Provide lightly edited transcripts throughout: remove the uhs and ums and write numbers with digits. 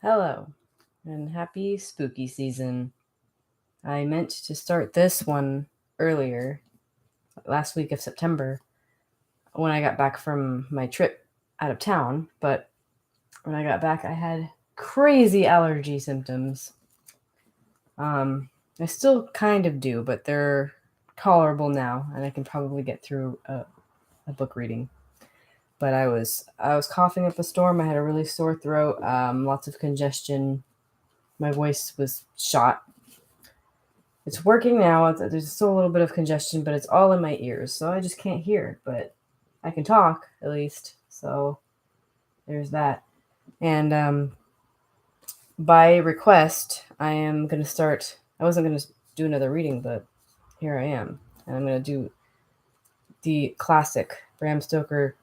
Hello, and happy spooky season. I meant to start this one earlier, last week of September, when I got back from my trip out of town, but when I got back, I had crazy allergy symptoms. I still kind of do, but they're tolerable now, and I can probably get through a book reading. But I was coughing up a storm. I had a really sore throat, lots of congestion. My voice was shot. It's working now. There's still a little bit of congestion, but it's all in my ears, so I just can't hear. But I can talk, at least. So there's that. And by request, I am going to start. I wasn't going to do another reading, but here I am. And I'm going to do the classic Bram Stoker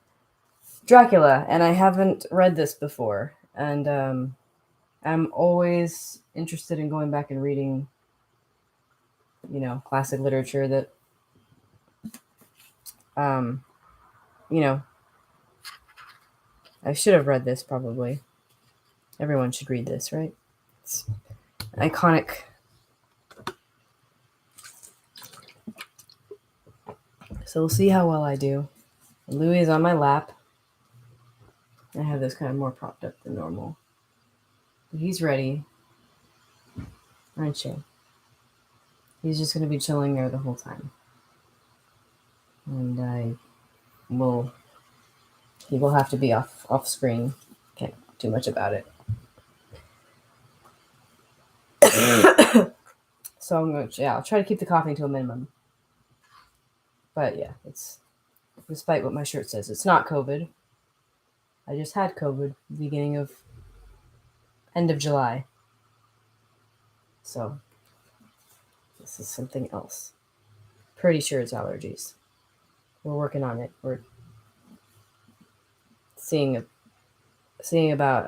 Dracula. And I haven't read this before. And I'm always interested in going back and reading classic literature that, I should have read this probably. Everyone should read this, right? It's iconic. So we'll see how well I do. Louis is on my lap. I have this kind of more propped up than normal. But he's ready. Aren't you? He's just going to be chilling there the whole time. And he will have to be off screen. Can't do much about it. So I'll try to keep the coughing to a minimum. But yeah, it's, despite what my shirt says, it's not COVID. I just had COVID end of July. So this is something else. Pretty sure it's allergies. We're working on it. We're seeing about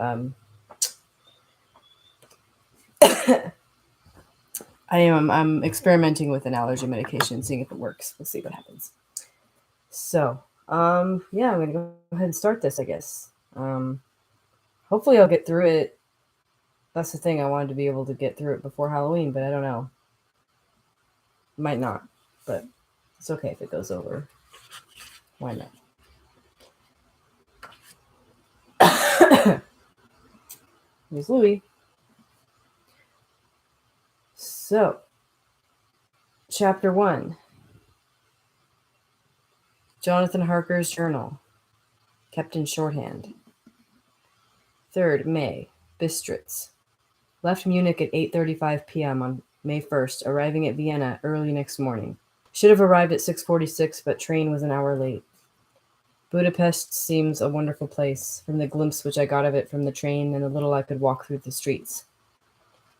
I'm experimenting with an allergy medication, seeing if it works. We'll see what happens. So, I'm gonna go ahead and start this, I guess. Hopefully I'll get through it. That's the thing, I wanted to be able to get through it before Halloween, but I don't know. Might not, but it's okay if it goes over. Why not? Here's Louis. So, Chapter 1. Jonathan Harker's journal, kept in shorthand. 3rd May, Bistritz. Left Munich at 8:35 p.m. on May 1st, arriving at Vienna early next morning. Should have arrived at 6:46, but train was an hour late. Budapest seems a wonderful place, from the glimpse which I got of it from the train and the little I could walk through the streets.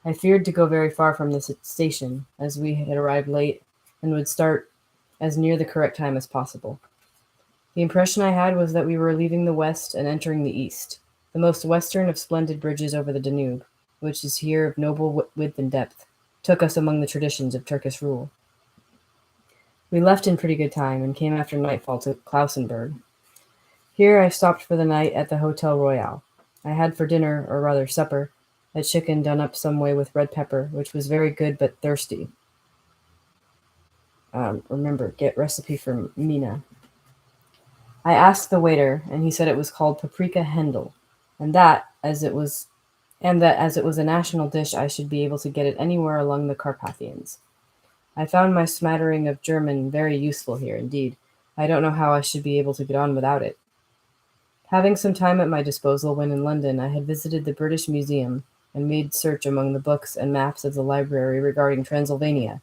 I feared to go very far from this station, as we had arrived late and would start as near the correct time as possible. The impression I had was that we were leaving the west and entering the east, the most western of splendid bridges over the Danube, which is here of noble width and depth, took us among the traditions of Turkish rule. We left in pretty good time and came after nightfall to Klausenberg. Here I stopped for the night at the Hotel Royal. I had for dinner, or rather supper, a chicken done up some way with red pepper, which was very good but thirsty. Remember, get recipe from Mina. I asked the waiter, and he said it was called paprika Hendel, and that as it was a national dish, I should be able to get it anywhere along the Carpathians. I found my smattering of German very useful here, indeed. I don't know how I should be able to get on without it. Having some time at my disposal when in London, I had visited the British Museum and made search among the books and maps of the library regarding Transylvania.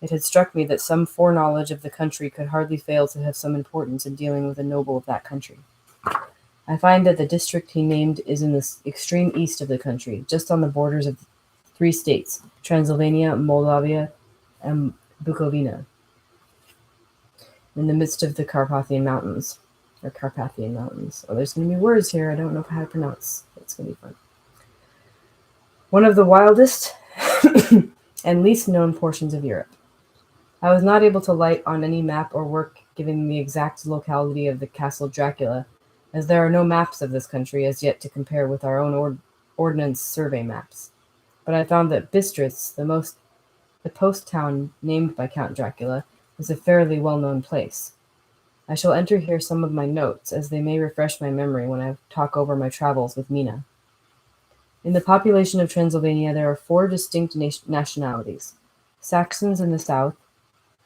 It had struck me that some foreknowledge of the country could hardly fail to have some importance in dealing with a noble of that country. I find that the district he named is in the extreme east of the country, just on the borders of 3 states, Transylvania, Moldavia, and Bukovina, in the midst of the Carpathian Mountains. Oh, there's going to be words here I don't know how to pronounce. It's going to be fun. One of the wildest and least known portions of Europe. I was not able to light on any map or work giving the exact locality of the Castle Dracula, as there are no maps of this country as yet to compare with our own ordnance survey maps. But I found that Bistritz, the post town named by Count Dracula, is a fairly well-known place. I shall enter here some of my notes, as they may refresh my memory when I talk over my travels with Mina. In the population of Transylvania there are four distinct nationalities: Saxons in the south,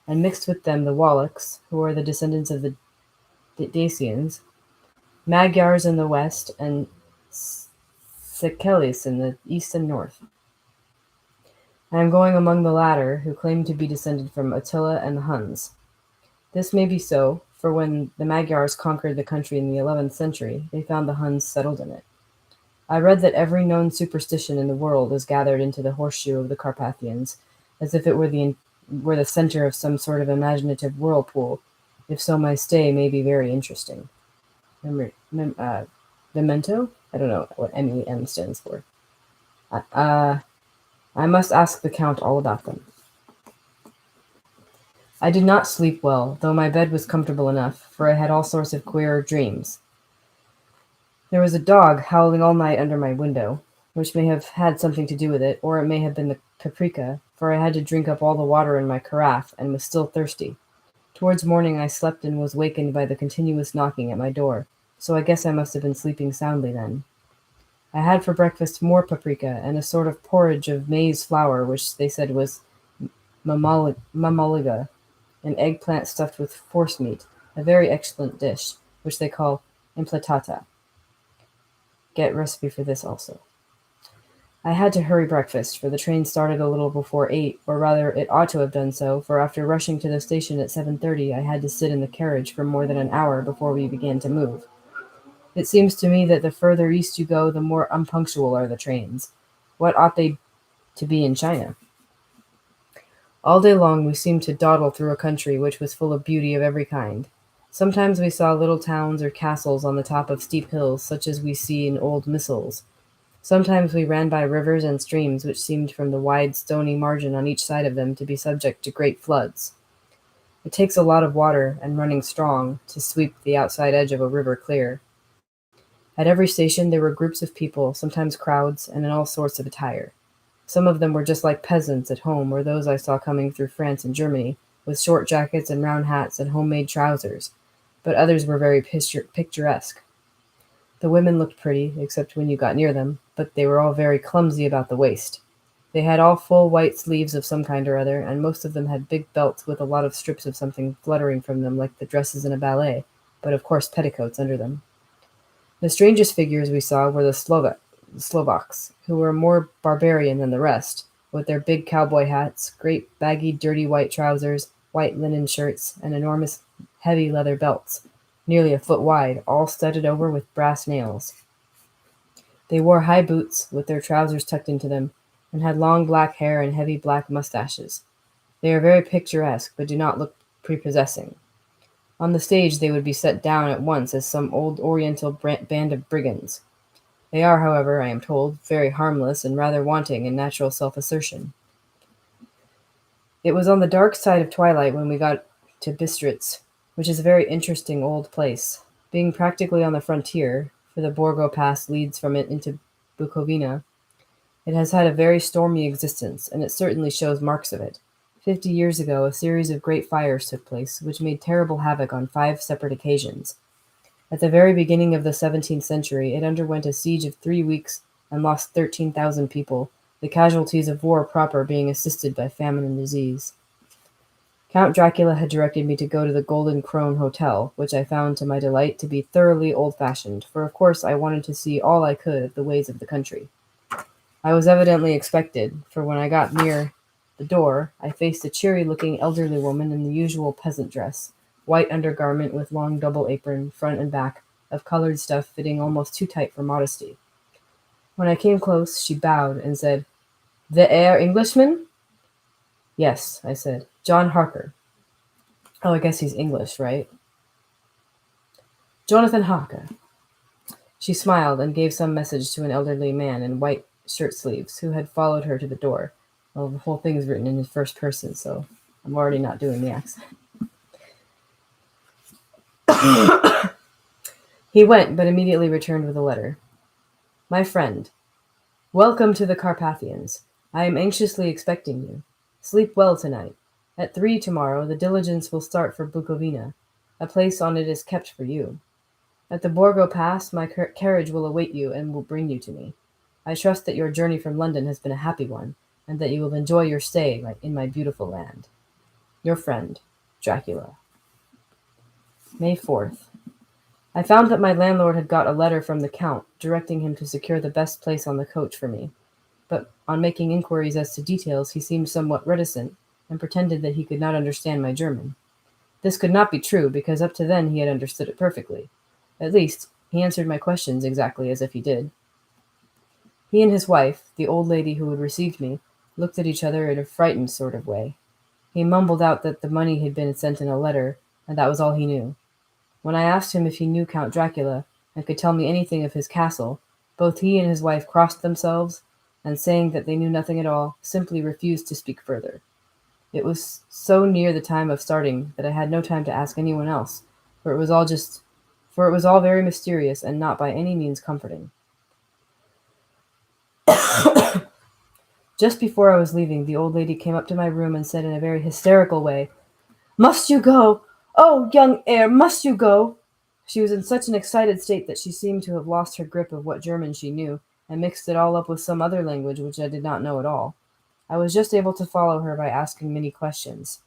and mixed with them the Wallachs, who are the descendants of the Dacians, Magyars in the west, and Secelis in the east and north. I am going among the latter, who claim to be descended from Attila and the Huns. This may be so, for when the Magyars conquered the country in the 11th century, they found the Huns settled in it. I read that every known superstition in the world is gathered into the horseshoe of the Carpathians, as if it were the center of some sort of imaginative whirlpool. If so, my stay may be very interesting. Memento? I don't know what MEM stands for. I must ask the Count all about them. I did not sleep well, though my bed was comfortable enough, for I had all sorts of queer dreams. There was a dog howling all night under my window, which may have had something to do with it, or it may have been the paprika, for I had to drink up all the water in my carafe, and was still thirsty. Towards morning I slept and was wakened by the continuous knocking at my door, so I guess I must have been sleeping soundly then. I had for breakfast more paprika, and a sort of porridge of maize flour, which they said was mamaliga, an eggplant stuffed with forcemeat, a very excellent dish, which they call implatata. Get recipe for this also. I had to hurry breakfast, for the train started a little before 8, or rather it ought to have done so, for after rushing to the station at 7:30 I had to sit in the carriage for more than an hour before we began to move. It seems to me that the further east you go, the more unpunctual are the trains. What ought they to be in China? All day long we seemed to dawdle through a country which was full of beauty of every kind. Sometimes we saw little towns or castles on the top of steep hills, such as we see in old missals. Sometimes we ran by rivers and streams which seemed from the wide stony margin on each side of them to be subject to great floods. It takes a lot of water, and running strong, to sweep the outside edge of a river clear. At every station there were groups of people, sometimes crowds, and in all sorts of attire. Some of them were just like peasants at home, or those I saw coming through France and Germany, with short jackets and round hats and homemade trousers, but others were very picturesque. The women looked pretty, except when you got near them, but they were all very clumsy about the waist. They had all full white sleeves of some kind or other, and most of them had big belts with a lot of strips of something fluttering from them like the dresses in a ballet, but of course petticoats under them. The strangest figures we saw were the Slovaks, who were more barbarian than the rest, with their big cowboy hats, great baggy dirty white trousers, white linen shirts, and enormous heavy leather belts, nearly a foot wide, all studded over with brass nails. They wore high boots, with their trousers tucked into them, and had long black hair and heavy black mustaches. They are very picturesque, but do not look prepossessing. On the stage they would be set down at once as some old oriental band of brigands. They are, however, I am told, very harmless and rather wanting in natural self-assertion. It was on the dark side of twilight when we got to Bistritz, which is a very interesting old place. Being practically on the frontier, for the Borgo Pass leads from it into Bukovina, it has had a very stormy existence, and it certainly shows marks of it. 50 years ago, a series of great fires took place, which made terrible havoc on 5 separate occasions. At the very beginning of the 17th century, it underwent a siege of 3 weeks and lost 13,000 people, the casualties of war proper being assisted by famine and disease. Count Dracula had directed me to go to the Golden Crone Hotel, which I found to my delight to be thoroughly old-fashioned, for of course I wanted to see all I could of the ways of the country. I was evidently expected, for when I got near the door, I faced a cheery-looking elderly woman in the usual peasant dress, white undergarment with long double apron, front and back, of colored stuff fitting almost too tight for modesty. When I came close, she bowed and said, "The Herr Englishman?" "Yes," I said. "John Harker." "Oh, I guess he's English, right?" "Jonathan Harker." She smiled and gave some message to an elderly man in white shirt-sleeves who had followed her to the door. Well, the whole thing is written in the first person, so I'm already not doing the accent. He went, but immediately returned with a letter. "My friend, Welcome to the Carpathians. I am anxiously expecting you. Sleep well tonight. At 3 tomorrow, the diligence will start for Bukovina. A place on it is kept for you. At the Borgo Pass, my carriage will await you and will bring you to me. I trust that your journey from London has been a happy one, and that you will enjoy your stay in my beautiful land. Your friend, Dracula. May 4th. I found that my landlord had got a letter from the Count, directing him to secure the best place on the coach for me. But on making inquiries as to details, he seemed somewhat reticent, and pretended that he could not understand my German. This could not be true, because up to then he had understood it perfectly. At least, he answered my questions exactly as if he did. He and his wife, the old lady who had received me, looked at each other in a frightened sort of way. He mumbled out that the money had been sent in a letter, and that was all he knew. When I asked him if he knew Count Dracula, and could tell me anything of his castle, both he and his wife crossed themselves, and saying that they knew nothing at all, simply refused to speak further. It was so near the time of starting that I had no time to ask anyone else, for it was all very mysterious and not by any means comforting. Just before I was leaving, the old lady came up to my room and said in a very hysterical way, "Must you go? Oh, young heir, must you go?" She was in such an excited state that she seemed to have lost her grip of what German she knew, and mixed it all up with some other language which I did not know at all. I was just able to follow her by asking many questions.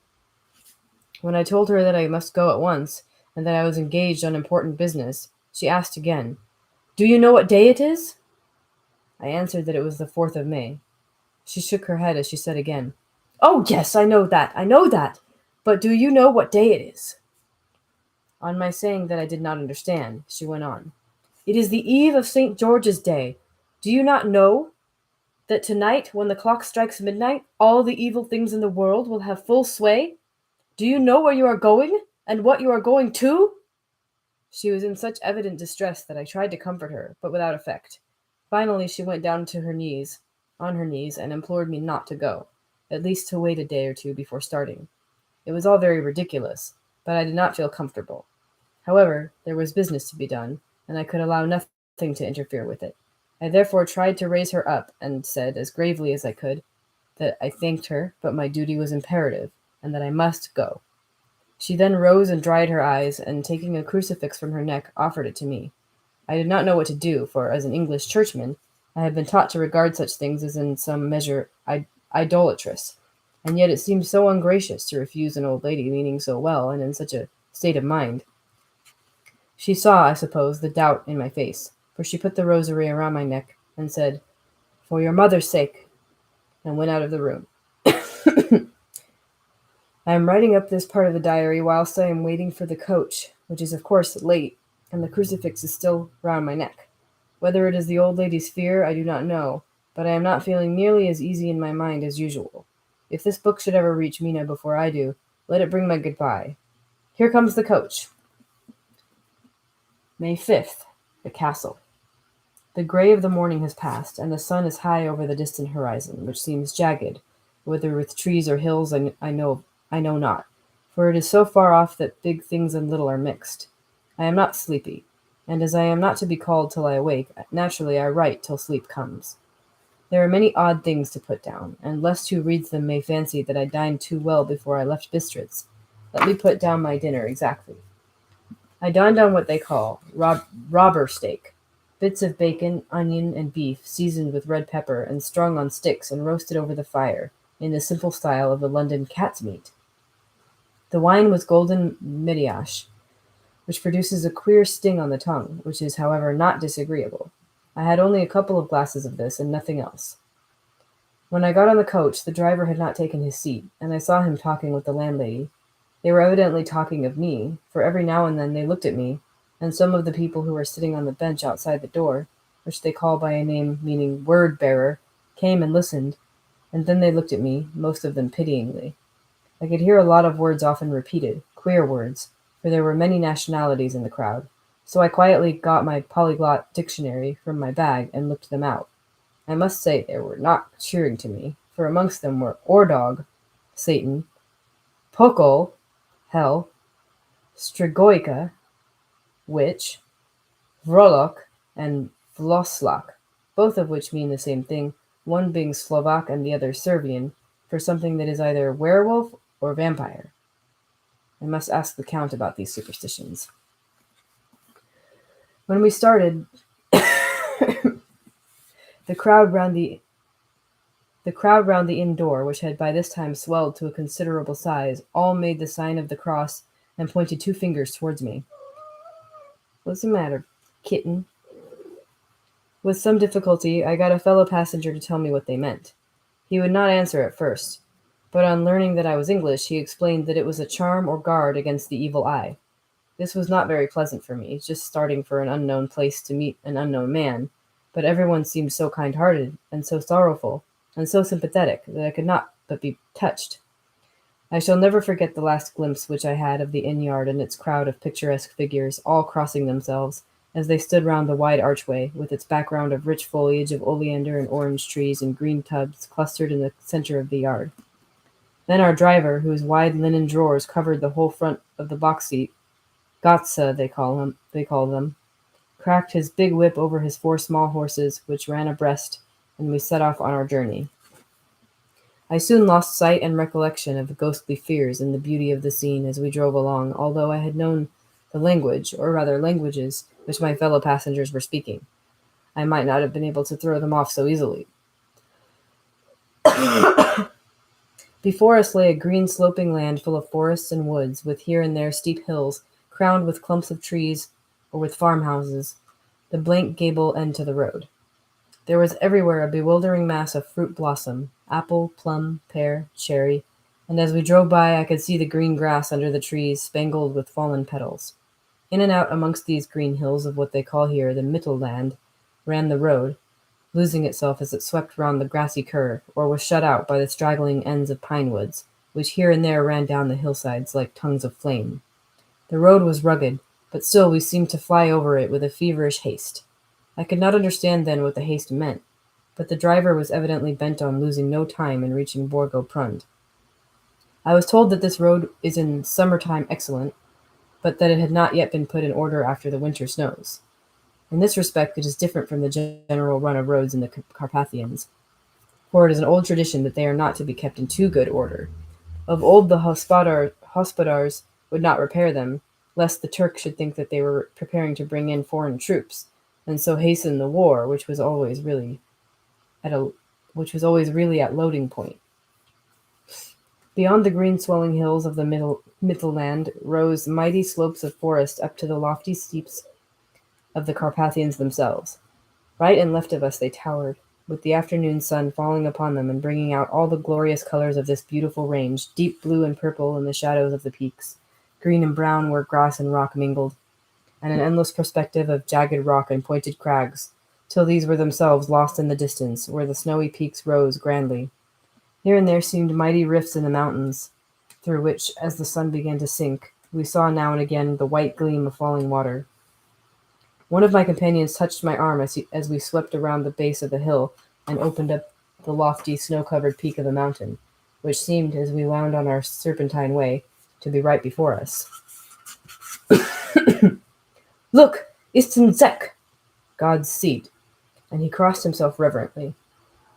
When I told her that I must go at once, and that I was engaged on important business, she asked again, "Do you know what day it is?" I answered that it was the 4th of May. She shook her head as she said again, "Oh, yes, I know that. But do you know what day it is?" On my saying that I did not understand, she went on, "It is the eve of St. George's Day. Do you not know that tonight, when the clock strikes midnight, all the evil things in the world will have full sway? Do you know where you are going, and what you are going to?" She was in such evident distress that I tried to comfort her, but without effect. Finally, she went down on her knees, and implored me not to go, at least to wait a day or two before starting. It was all very ridiculous, but I did not feel comfortable. However, there was business to be done, and I could allow nothing to interfere with it. I therefore tried to raise her up, and said, as gravely as I could, that I thanked her, but my duty was imperative, and that I must go. She then rose and dried her eyes, and taking a crucifix from her neck, offered it to me. I did not know what to do, for as an English churchman, I had been taught to regard such things as in some measure idolatrous, and yet it seemed so ungracious to refuse an old lady meaning so well and in such a state of mind. She saw, I suppose, the doubt in my face, for she put the rosary around my neck and said, "For your mother's sake," and went out of the room. I am writing up this part of the diary whilst I am waiting for the coach, which is of course late, and the crucifix is still round my neck. Whether it is the old lady's fear, I do not know, but I am not feeling nearly as easy in my mind as usual. If this book should ever reach Mina before I do, let it bring my goodbye. Here comes the coach. May 5th. The Castle. The grey of the morning has passed, and the sun is high over the distant horizon, which seems jagged, whether with trees or hills I know not, for it is so far off that big things and little are mixed. I am not sleepy, and as I am not to be called till I awake, naturally I write till sleep comes. There are many odd things to put down, and lest who reads them may fancy that I dined too well before I left Bistritz, let me put down my dinner exactly. I dined on what they call robber steak, bits of bacon, onion, and beef seasoned with red pepper and strung on sticks and roasted over the fire, in the simple style of the London cat's meat. The wine was golden Mediash, which produces a queer sting on the tongue, which is, however, not disagreeable. I had only a couple of glasses of this, and nothing else. When I got on the coach, the driver had not taken his seat, and I saw him talking with the landlady. They were evidently talking of me, for every now and then they looked at me, and some of the people who were sitting on the bench outside the door, which they call by a name meaning word-bearer, came and listened, and then they looked at me, most of them pityingly. I could hear a lot of words often repeated, queer words, for there were many nationalities in the crowd, so I quietly got my polyglot dictionary from my bag and looked them out. I must say they were not cheering to me, for amongst them were Ordog, Satan, Pokol, hell, Strigoica, witch, Vrolok, and Vloslak, both of which mean the same thing, one being Slovak and the other Serbian, for something that is either werewolf or vampire. I must ask the Count about these superstitions. When we started, the crowd round the inn door, which had by this time swelled to a considerable size, all made the sign of the cross and pointed 2 fingers towards me. "What's the matter, kitten?" With some difficulty, I got a fellow passenger to tell me what they meant. He would not answer at first, but on learning that I was English, he explained that it was a charm or guard against the evil eye. This was not very pleasant for me, just starting for an unknown place to meet an unknown man, but everyone seemed so kind-hearted, and so sorrowful, and so sympathetic, that I could not but be touched. I shall never forget the last glimpse which I had of the inn-yard and its crowd of picturesque figures, all crossing themselves, as they stood round the wide archway, with its background of rich foliage of oleander and orange trees and green tubs clustered in the centre of the yard. Then our driver, whose wide linen drawers covered the whole front of the box seat, Gotza they call them, cracked his big whip over his 4 small horses, which ran abreast, and we set off on our journey. I soon lost sight and recollection of the ghostly fears and the beauty of the scene as we drove along, although I had known the language, or rather languages, which my fellow passengers were speaking. I might not have been able to throw them off so easily. Before us lay a green sloping land full of forests and woods, with here and there steep hills, crowned with clumps of trees or with farmhouses, the blank gable end to the road. There was everywhere a bewildering mass of fruit blossom, apple, plum, pear, cherry, and as we drove by I could see the green grass under the trees spangled with fallen petals. In and out amongst these green hills of what they call here the Mittelland ran the road, losing itself as it swept round the grassy curve, or was shut out by the straggling ends of pine woods, which here and there ran down the hillsides like tongues of flame. The road was rugged, but still we seemed to fly over it with a feverish haste. I could not understand then what the haste meant, but the driver was evidently bent on losing no time in reaching Borgo Prund. I was told that this road is in summer-time excellent, but that it had not yet been put in order after the winter snows. In this respect it is different from the general run of roads in the Carpathians, for it is an old tradition that they are not to be kept in too good order. Of old the hospodars would not repair them, lest the Turk should think that they were preparing to bring in foreign troops, and so hasten the war, which was always really at loading point. Beyond the green swelling hills of the Mittelland rose mighty slopes of forest up to the lofty steeps of the Carpathians themselves. Right and left of us they towered, with the afternoon sun falling upon them and bringing out all the glorious colors of this beautiful range, deep blue and purple in the shadows of the peaks, green and brown where grass and rock mingled, and an endless perspective of jagged rock and pointed crags, till these were themselves lost in the distance, where the snowy peaks rose grandly. Here and there seemed mighty rifts in the mountains, through which, as the sun began to sink, we saw now and again the white gleam of falling water. One of my companions touched my arm as we swept around the base of the hill and opened up the lofty, snow-covered peak of the mountain, which seemed, as we wound on our serpentine way, to be right before us. "Look, ist'n Zek!" God's seat, and he crossed himself reverently.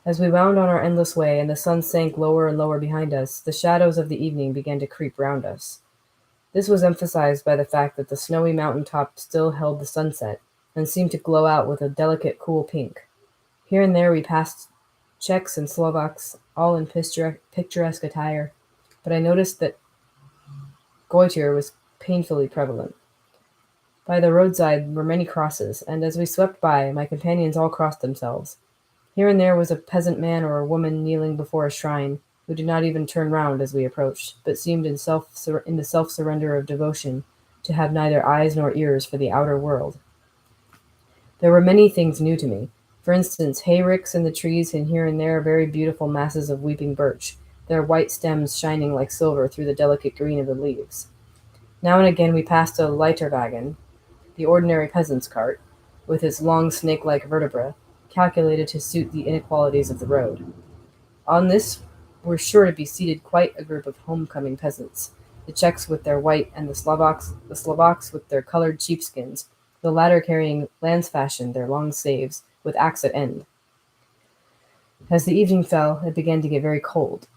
As we wound on our endless way, and the sun sank lower and lower behind us, the shadows of the evening began to creep round us. This was emphasized by the fact that the snowy mountain top still held the sunset, and seemed to glow out with a delicate, cool pink. Here and there we passed Czechs and Slovaks, all in picturesque attire, but I noticed that goitre was painfully prevalent. By the roadside were many crosses, and as we swept by, my companions all crossed themselves. Here and there was a peasant man or a woman kneeling before a shrine, who did not even turn round as we approached, but seemed in the self-surrender of devotion to have neither eyes nor ears for the outer world. There were many things new to me. For instance, hayricks in the trees, and here and there very beautiful masses of weeping birch, their white stems shining like silver through the delicate green of the leaves. Now and again we passed a Leiterwagen, the ordinary peasant's cart, with its long snake-like vertebra, calculated to suit the inequalities of the road. On this were sure to be seated quite a group of homecoming peasants, the Czechs with their white, and the Slovaks with their colored sheepskins, the latter carrying lance fashion their long staves, with axe at end. As the evening fell, it began to get very cold,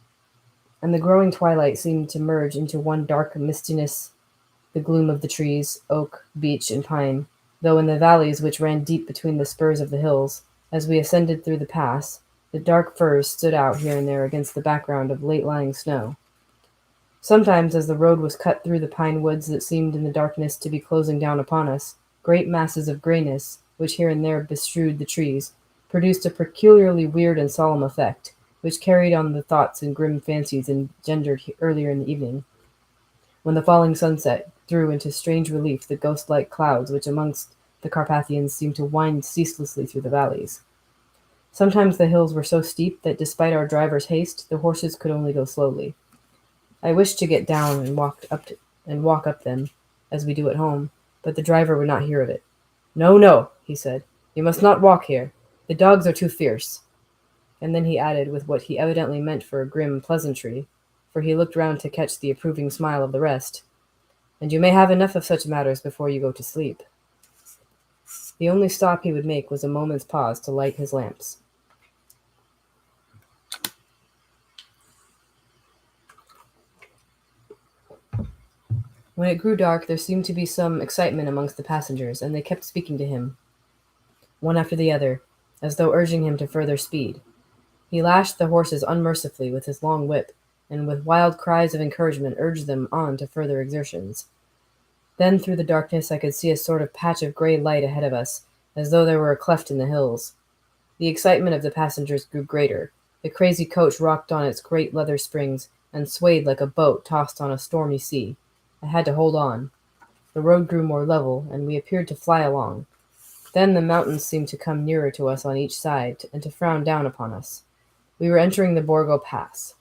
and the growing twilight seemed to merge into one dark mistiness, the gloom of the trees, oak, beech, and pine, though in the valleys which ran deep between the spurs of the hills, as we ascended through the pass, the dark firs stood out here and there against the background of late-lying snow. Sometimes, as the road was cut through the pine woods that seemed in the darkness to be closing down upon us, great masses of grayness, which here and there bestrewed the trees, produced a peculiarly weird and solemn effect, which carried on the thoughts and grim fancies engendered earlier in the evening, when the falling sunset threw into strange relief the ghost-like clouds which amongst the Carpathians seemed to wind ceaselessly through the valleys. Sometimes the hills were so steep that despite our driver's haste, the horses could only go slowly. I wished to get down and walk up them, as we do at home, but the driver would not hear of it. "No, no," he said. "You must not walk here. The dogs are too fierce." And then he added, with what he evidently meant for a grim pleasantry, for he looked round to catch the approving smile of the rest, "And you may have enough of such matters before you go to sleep." The only stop he would make was a moment's pause to light his lamps. When it grew dark, there seemed to be some excitement amongst the passengers, and they kept speaking to him, one after the other, as though urging him to further speed. He lashed the horses unmercifully with his long whip, and with wild cries of encouragement urged them on to further exertions. Then through the darkness I could see a sort of patch of grey light ahead of us, as though there were a cleft in the hills. The excitement of the passengers grew greater. The crazy coach rocked on its great leather springs, and swayed like a boat tossed on a stormy sea. I had to hold on. The road grew more level, and we appeared to fly along. Then the mountains seemed to come nearer to us on each side, and to frown down upon us. We were entering the Borgo Pass.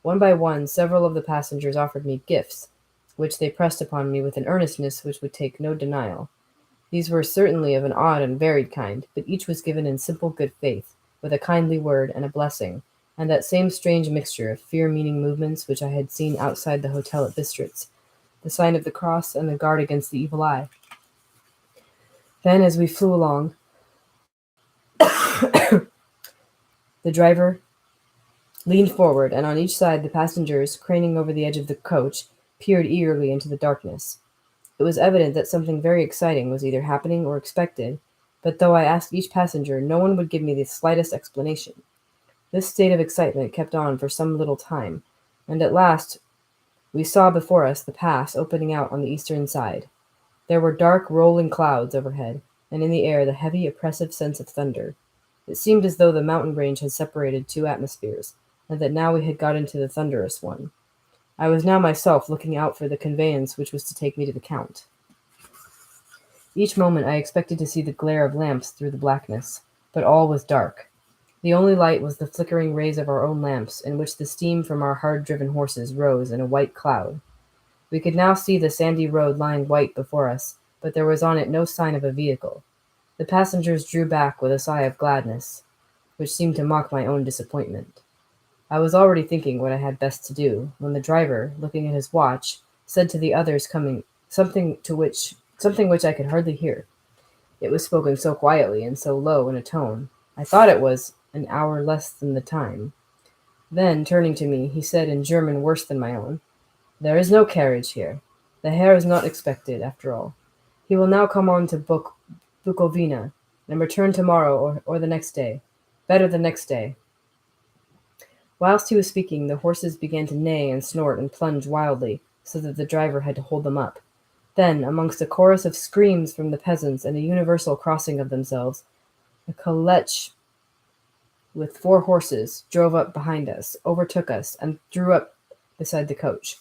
One by one, several of the passengers offered me gifts, which they pressed upon me with an earnestness which would take no denial. These were certainly of an odd and varied kind, but each was given in simple good faith, with a kindly word and a blessing, and that same strange mixture of fear-meaning movements which I had seen outside the hotel at Bistritz, the sign of the cross and the guard against the evil eye. Then, as we flew along, the driver leaned forward, and on each side the passengers, craning over the edge of the coach, peered eagerly into the darkness. It was evident that something very exciting was either happening or expected, but though I asked each passenger, no one would give me the slightest explanation. This state of excitement kept on for some little time, and at last we saw before us the pass opening out on the eastern side. There were dark, rolling clouds overhead, and in the air the heavy, oppressive sense of thunder. It seemed as though the mountain range had separated two atmospheres, and that now we had got into the thunderous one. I was now myself looking out for the conveyance which was to take me to the Count. Each moment I expected to see the glare of lamps through the blackness, but all was dark. The only light was the flickering rays of our own lamps, in which the steam from our hard-driven horses rose in a white cloud. We could now see the sandy road lying white before us, but there was on it no sign of a vehicle. The passengers drew back with a sigh of gladness, which seemed to mock my own disappointment. I was already thinking what I had best to do, when the driver, looking at his watch, said to the others coming something which I could hardly hear. It was spoken so quietly and so low in a tone. I thought it was an hour less than the time. Then, turning to me, he said in German worse than my own, "There is no carriage here. The Herr is not expected, after all. He will now come on to Bukovina, and return tomorrow or the next day. Better the next day." Whilst he was speaking, the horses began to neigh and snort and plunge wildly, so that the driver had to hold them up. Then, amongst a chorus of screams from the peasants and a universal crossing of themselves, a calèche with 4 horses drove up behind us, overtook us, and drew up beside the coach.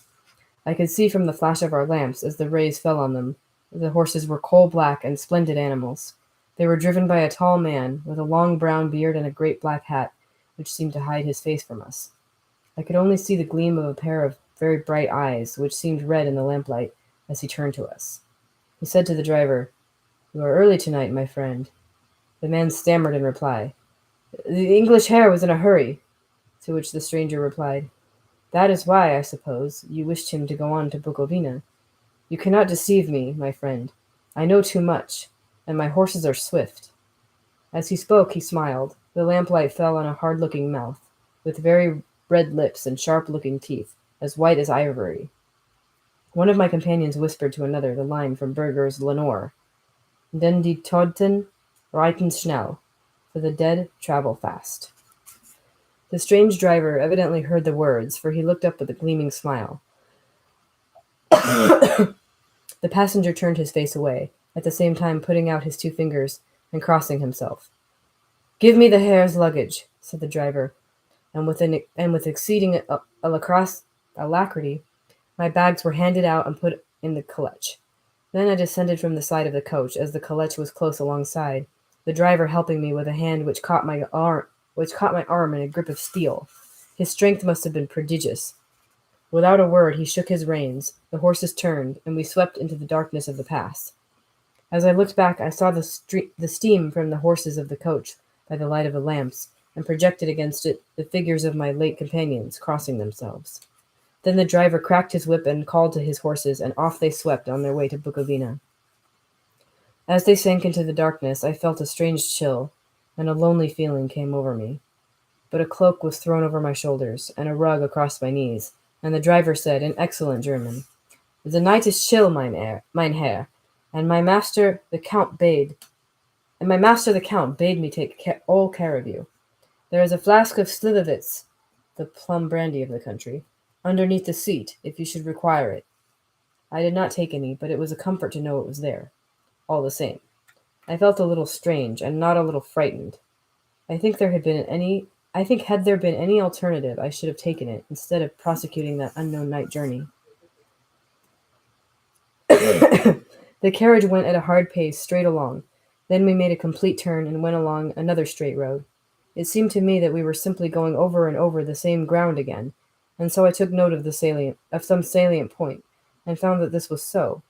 I could see from the flash of our lamps, as the rays fell on them, that the horses were coal-black and splendid animals. They were driven by a tall man, with a long brown beard and a great black hat, which seemed to hide his face from us. I could only see the gleam of a pair of very bright eyes, which seemed red in the lamplight, as he turned to us. He said to the driver, "You are early tonight, my friend." The man stammered in reply. "The English Herr was in a hurry," to which the stranger replied, "That is why, I suppose, you wished him to go on to Bukovina. You cannot deceive me, my friend. I know too much, and my horses are swift." As he spoke, he smiled, The lamplight fell on a hard-looking mouth, with very red lips and sharp-looking teeth, as white as ivory. One of my companions whispered to another the line from Burger's Lenore, Den die Toten reiten schnell, for the dead travel fast. The strange driver evidently heard the words, for he looked up with a gleaming smile. The passenger turned his face away, at the same time putting out his 2 fingers and crossing himself. "Give me the Herr's luggage," said the driver, and with exceeding alacrity, my bags were handed out and put in the caleche. Then I descended from the side of the coach, as the caleche was close alongside, the driver helping me with a hand which caught my arm in a grip of steel. His strength must have been prodigious. Without a word, he shook his reins, the horses turned, and we swept into the darkness of the pass. As I looked back, I saw the steam from the horses of the coach by the light of the lamps, and projected against it the figures of my late companions crossing themselves. Then the driver cracked his whip and called to his horses, and off they swept on their way to Bukovina. As they sank into the darkness, I felt a strange chill, and a lonely feeling came over me. But a cloak was thrown over my shoulders, and a rug across my knees, and the driver said in excellent German, "The night is chill, mein Herr, and my master the Count bade me take all care of you. There is a flask of Slivovitz, the plum brandy of the country, underneath the seat, if you should require it." I did not take any, but it was a comfort to know it was there. All the same, I felt a little strange, and not a little frightened. I think had there been any alternative, I should have taken it, instead of prosecuting that unknown night journey. The carriage went at a hard pace straight along. Then we made a complete turn and went along another straight road. It seemed to me that we were simply going over and over the same ground again, and so I took note of some salient point, and found that this was so.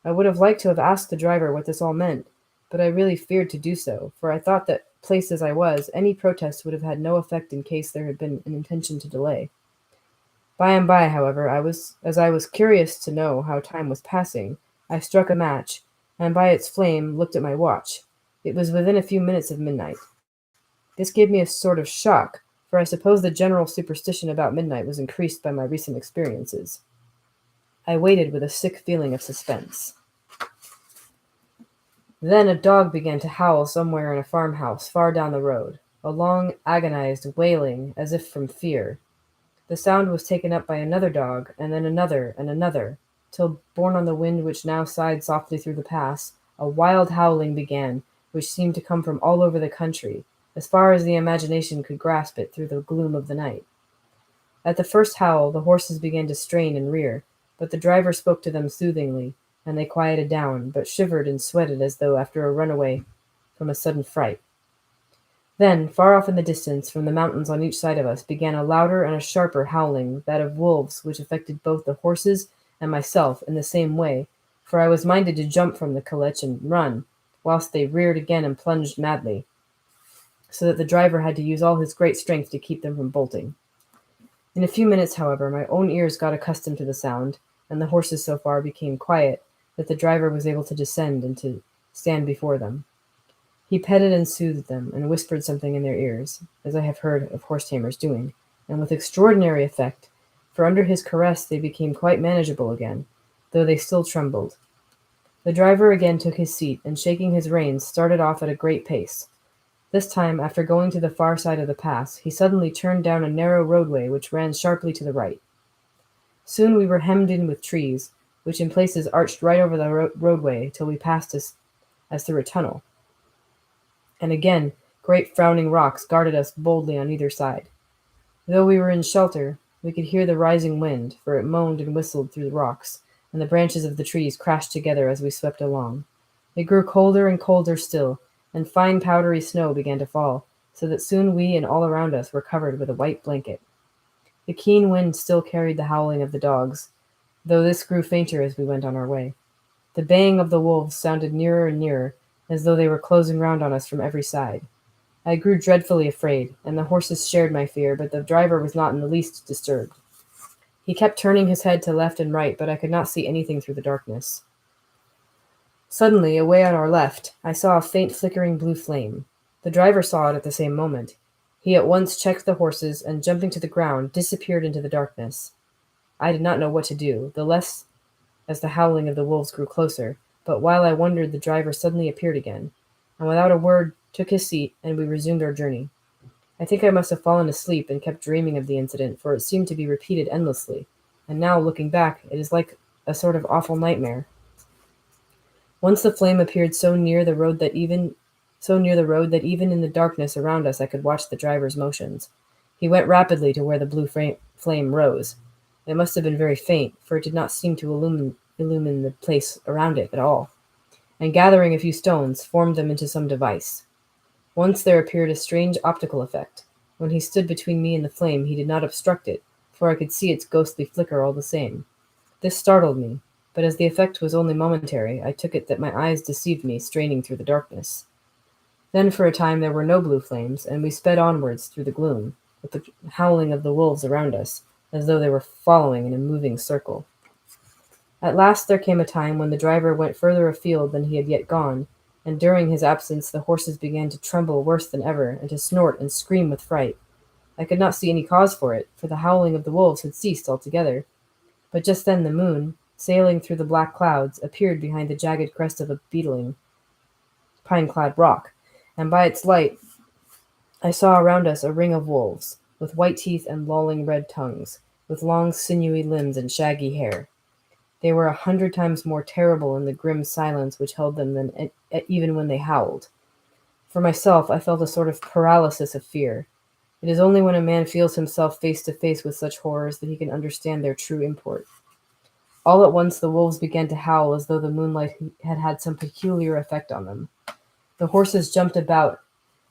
I would have liked to have asked the driver what this all meant, but I really feared to do so, for I thought that, placed as I was, any protest would have had no effect in case there had been an intention to delay. By and by, however, as I was curious to know how time was passing, I struck a match, and by its flame looked at my watch. It was within a few minutes of midnight. This gave me a sort of shock, for I suppose the general superstition about midnight was increased by my recent experiences. I waited with a sick feeling of suspense. Then a dog began to howl somewhere in a farmhouse far down the road, a long, agonized wailing, as if from fear. The sound was taken up by another dog, and then another, and another, till, borne on the wind which now sighed softly through the pass, a wild howling began, which seemed to come from all over the country, as far as the imagination could grasp it through the gloom of the night. At the first howl, the horses began to strain and rear, but the driver spoke to them soothingly, and they quieted down, but shivered and sweated as though after a runaway from a sudden fright. Then, far off in the distance, from the mountains on each side of us, began a louder and a sharper howling, that of wolves, which affected both the horses and myself in the same way, for I was minded to jump from the caleche and run, whilst they reared again and plunged madly, so that the driver had to use all his great strength to keep them from bolting. In a few minutes, however, my own ears got accustomed to the sound, and the horses so far became quiet that the driver was able to descend and to stand before them. He petted and soothed them, and whispered something in their ears, as I have heard of horse-tamers doing, and with extraordinary effect, for under his caress they became quite manageable again, though they still trembled. The driver again took his seat, and shaking his reins, started off at a great pace. This time, after going to the far side of the pass, he suddenly turned down a narrow roadway which ran sharply to the right. Soon we were hemmed in with trees, which in places arched right over the roadway till we passed as through a tunnel. And again, great frowning rocks guarded us boldly on either side. Though we were in shelter, we could hear the rising wind, for it moaned and whistled through the rocks, and the branches of the trees crashed together as we swept along. It grew colder and colder still, and fine powdery snow began to fall, so that soon we and all around us were covered with a white blanket. The keen wind still carried the howling of the dogs, though this grew fainter as we went on our way. The baying of the wolves sounded nearer and nearer, as though they were closing round on us from every side. I grew dreadfully afraid, and the horses shared my fear, but the driver was not in the least disturbed. He kept turning his head to left and right, but I could not see anything through the darkness. Suddenly, away on our left, I saw a faint flickering blue flame. The driver saw it at the same moment. He at once checked the horses and, jumping to the ground, disappeared into the darkness. I did not know what to do, the less as the howling of the wolves grew closer, but while I wondered the driver suddenly appeared again, and without a word took his seat, and we resumed our journey. I think I must have fallen asleep and kept dreaming of the incident, for it seemed to be repeated endlessly, and now, looking back, it is like a sort of awful nightmare. Once the flame appeared so near the road that even in the darkness around us I could watch the driver's motions. He went rapidly to where the blue flame rose. It must have been very faint, for it did not seem to illumine the place around it at all, and gathering a few stones, formed them into some device. Once there appeared a strange optical effect. When he stood between me and the flame, he did not obstruct it, for I could see its ghostly flicker all the same. This startled me, but as the effect was only momentary, I took it that my eyes deceived me, straining through the darkness. Then for a time there were no blue flames, and we sped onwards through the gloom, with the howling of the wolves around us, as though they were following in a moving circle. At last there came a time when the driver went further afield than he had yet gone, and during his absence the horses began to tremble worse than ever, and to snort and scream with fright. I could not see any cause for it, for the howling of the wolves had ceased altogether. But just then the moon, sailing through the black clouds, appeared behind the jagged crest of a beetling, pine-clad rock, and by its light I saw around us a ring of wolves, with white teeth and lolling red tongues, with long sinewy limbs and shaggy hair. They were 100 times more terrible in the grim silence which held them than even when they howled. For myself, I felt a sort of paralysis of fear. It is only when a man feels himself face to face with such horrors that he can understand their true import. All at once the wolves began to howl as though the moonlight had had some peculiar effect on them. The horses jumped about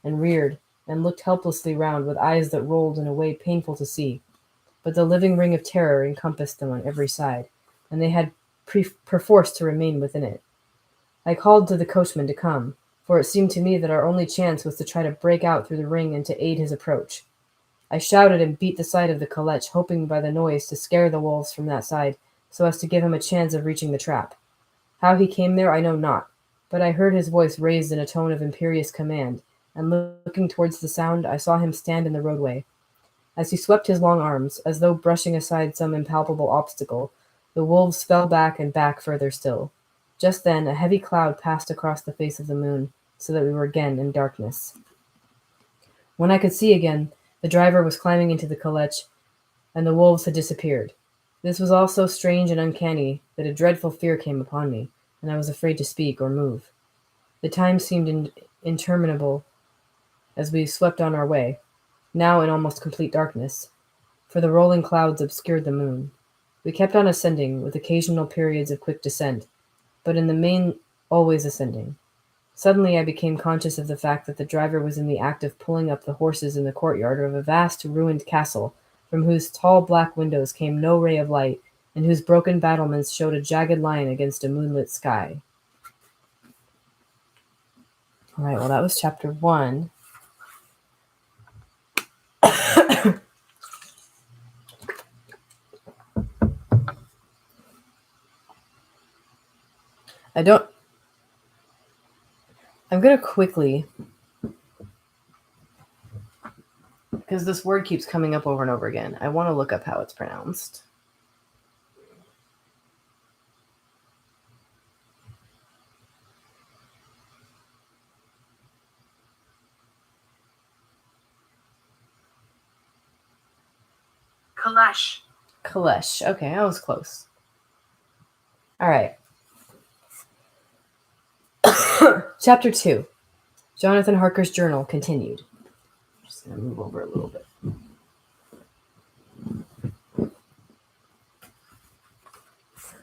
and reared, and looked helplessly round with eyes that rolled in a way painful to see. But the living ring of terror encompassed them on every side, and they had perforce to remain within it. I called to the coachman to come, for it seemed to me that our only chance was to try to break out through the ring and to aid his approach. I shouted and beat the side of the calèche, hoping by the noise to scare the wolves from that side, so as to give him a chance of reaching the trap. How he came there I know not, but I heard his voice raised in a tone of imperious command, and looking towards the sound, I saw him stand in the roadway. As he swept his long arms, as though brushing aside some impalpable obstacle, the wolves fell back and back further still. Just then a heavy cloud passed across the face of the moon, so that we were again in darkness. When I could see again, the driver was climbing into the calèche, and the wolves had disappeared. This was all so strange and uncanny that a dreadful fear came upon me, and I was afraid to speak or move. The time seemed interminable as we swept on our way, now in almost complete darkness, for the rolling clouds obscured the moon. We kept on ascending, with occasional periods of quick descent, but in the main always ascending. Suddenly I became conscious of the fact that the driver was in the act of pulling up the horses in the courtyard of a vast ruined castle, from whose tall black windows came no ray of light, and whose broken battlements showed a jagged line against a moonlit sky. All right, well, that was chapter 1. I'm going to quickly, because this word keeps coming up over and over again, I want to look up how it's pronounced. Calèche. Calèche. Okay, I was close. All right. Chapter 2. Jonathan Harker's journal continued. I'm just going to move over a little bit.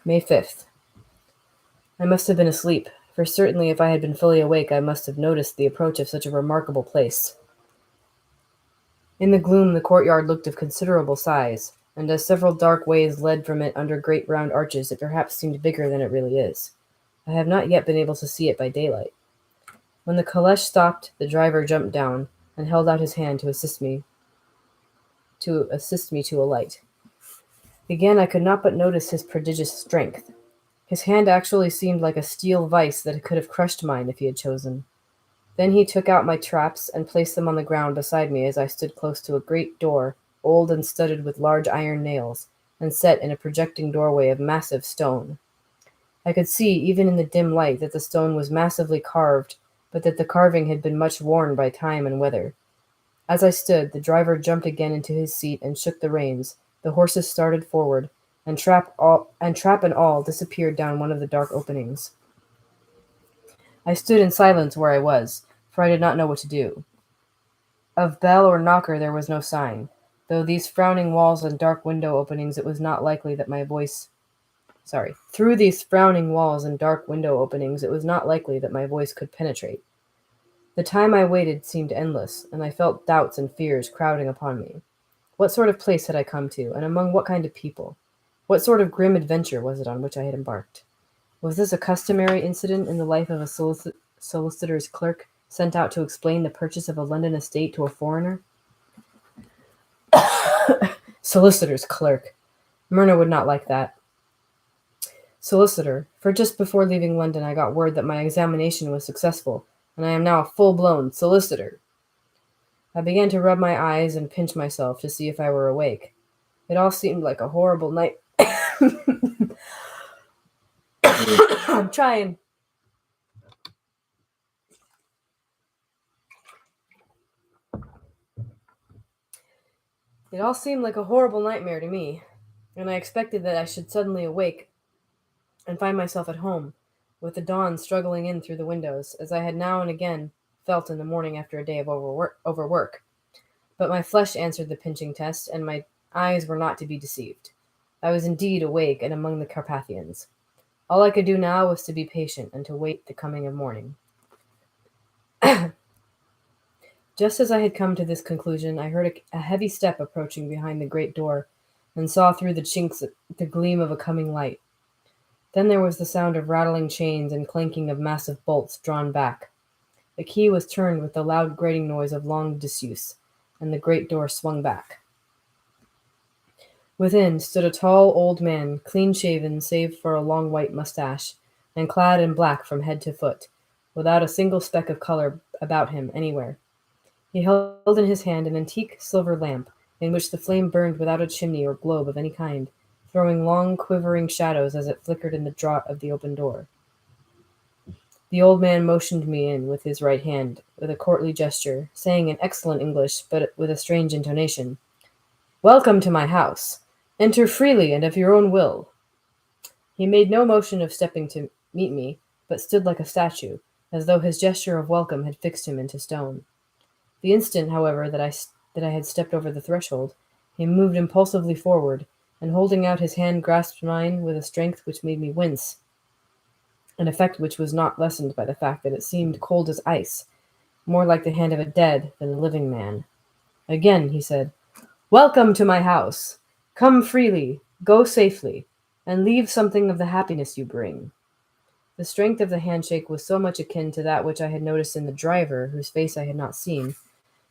May 5th. I must have been asleep, for certainly if I had been fully awake I must have noticed the approach of such a remarkable place. In the gloom the courtyard looked of considerable size, and as several dark ways led from it under great round arches it perhaps seemed bigger than it really is. I have not yet been able to see it by daylight. When the calèche stopped, the driver jumped down, and held out his hand to assist me to alight. Again I could not but notice his prodigious strength. His hand actually seemed like a steel vice that could have crushed mine if he had chosen. Then he took out my traps and placed them on the ground beside me as I stood close to a great door, old and studded with large iron nails, and set in a projecting doorway of massive stone. I could see, even in the dim light, that the stone was massively carved, but that the carving had been much worn by time and weather. As I stood, the driver jumped again into his seat and shook the reins. The horses started forward, and trap and all disappeared down one of the dark openings. I stood in silence where I was, for I did not know what to do. Of bell or knocker there was no sign, though these frowning walls and dark window openings it was not likely that my voice through these frowning walls and dark window openings it was not likely that my voice could penetrate. The time I waited seemed endless, and I felt doubts and fears crowding upon me. What sort of place had I come to, and among what kind of people? What sort of grim adventure was it on which I had embarked? Was this a customary incident in the life of a solicitor's clerk sent out to explain the purchase of a London estate to a foreigner? Solicitor's clerk. Myrna would not like that. Solicitor, for just before leaving London I got word that my examination was successful, and I am now a full-blown solicitor. I began to rub my eyes and pinch myself to see if I were awake. It all seemed like a horrible night. I'm trying. It all seemed like a horrible nightmare to me, and I expected that I should suddenly awake and find myself at home, with the dawn struggling in through the windows, as I had now and again felt in the morning after a day of overwork. But my flesh answered the pinching test, and my eyes were not to be deceived. I was indeed awake and among the Carpathians. All I could do now was to be patient and to wait the coming of morning. Just as I had come to this conclusion, I heard a heavy step approaching behind the great door, and saw through the chinks the gleam of a coming light. Then there was the sound of rattling chains and clanking of massive bolts drawn back. The key was turned with the loud grating noise of long disuse, and the great door swung back. Within stood a tall old man, clean-shaven save for a long white mustache, and clad in black from head to foot, without a single speck of color about him anywhere. He held in his hand an antique silver lamp, in which the flame burned without a chimney or globe of any kind, throwing long, quivering shadows as it flickered in the draught of the open door. The old man motioned me in with his right hand, with a courtly gesture, saying in excellent English, but with a strange intonation, "Welcome to my house. Enter freely and of your own will." He made no motion of stepping to meet me, but stood like a statue, as though his gesture of welcome had fixed him into stone. The instant, however, that I had stepped over the threshold, he moved impulsively forward, and holding out his hand grasped mine with a strength which made me wince, an effect which was not lessened by the fact that it seemed cold as ice, more like the hand of a dead than a living man. Again he said, "Welcome to my house. Come freely, go safely, and leave something of the happiness you bring." The strength of the handshake was so much akin to that which I had noticed in the driver, whose face I had not seen,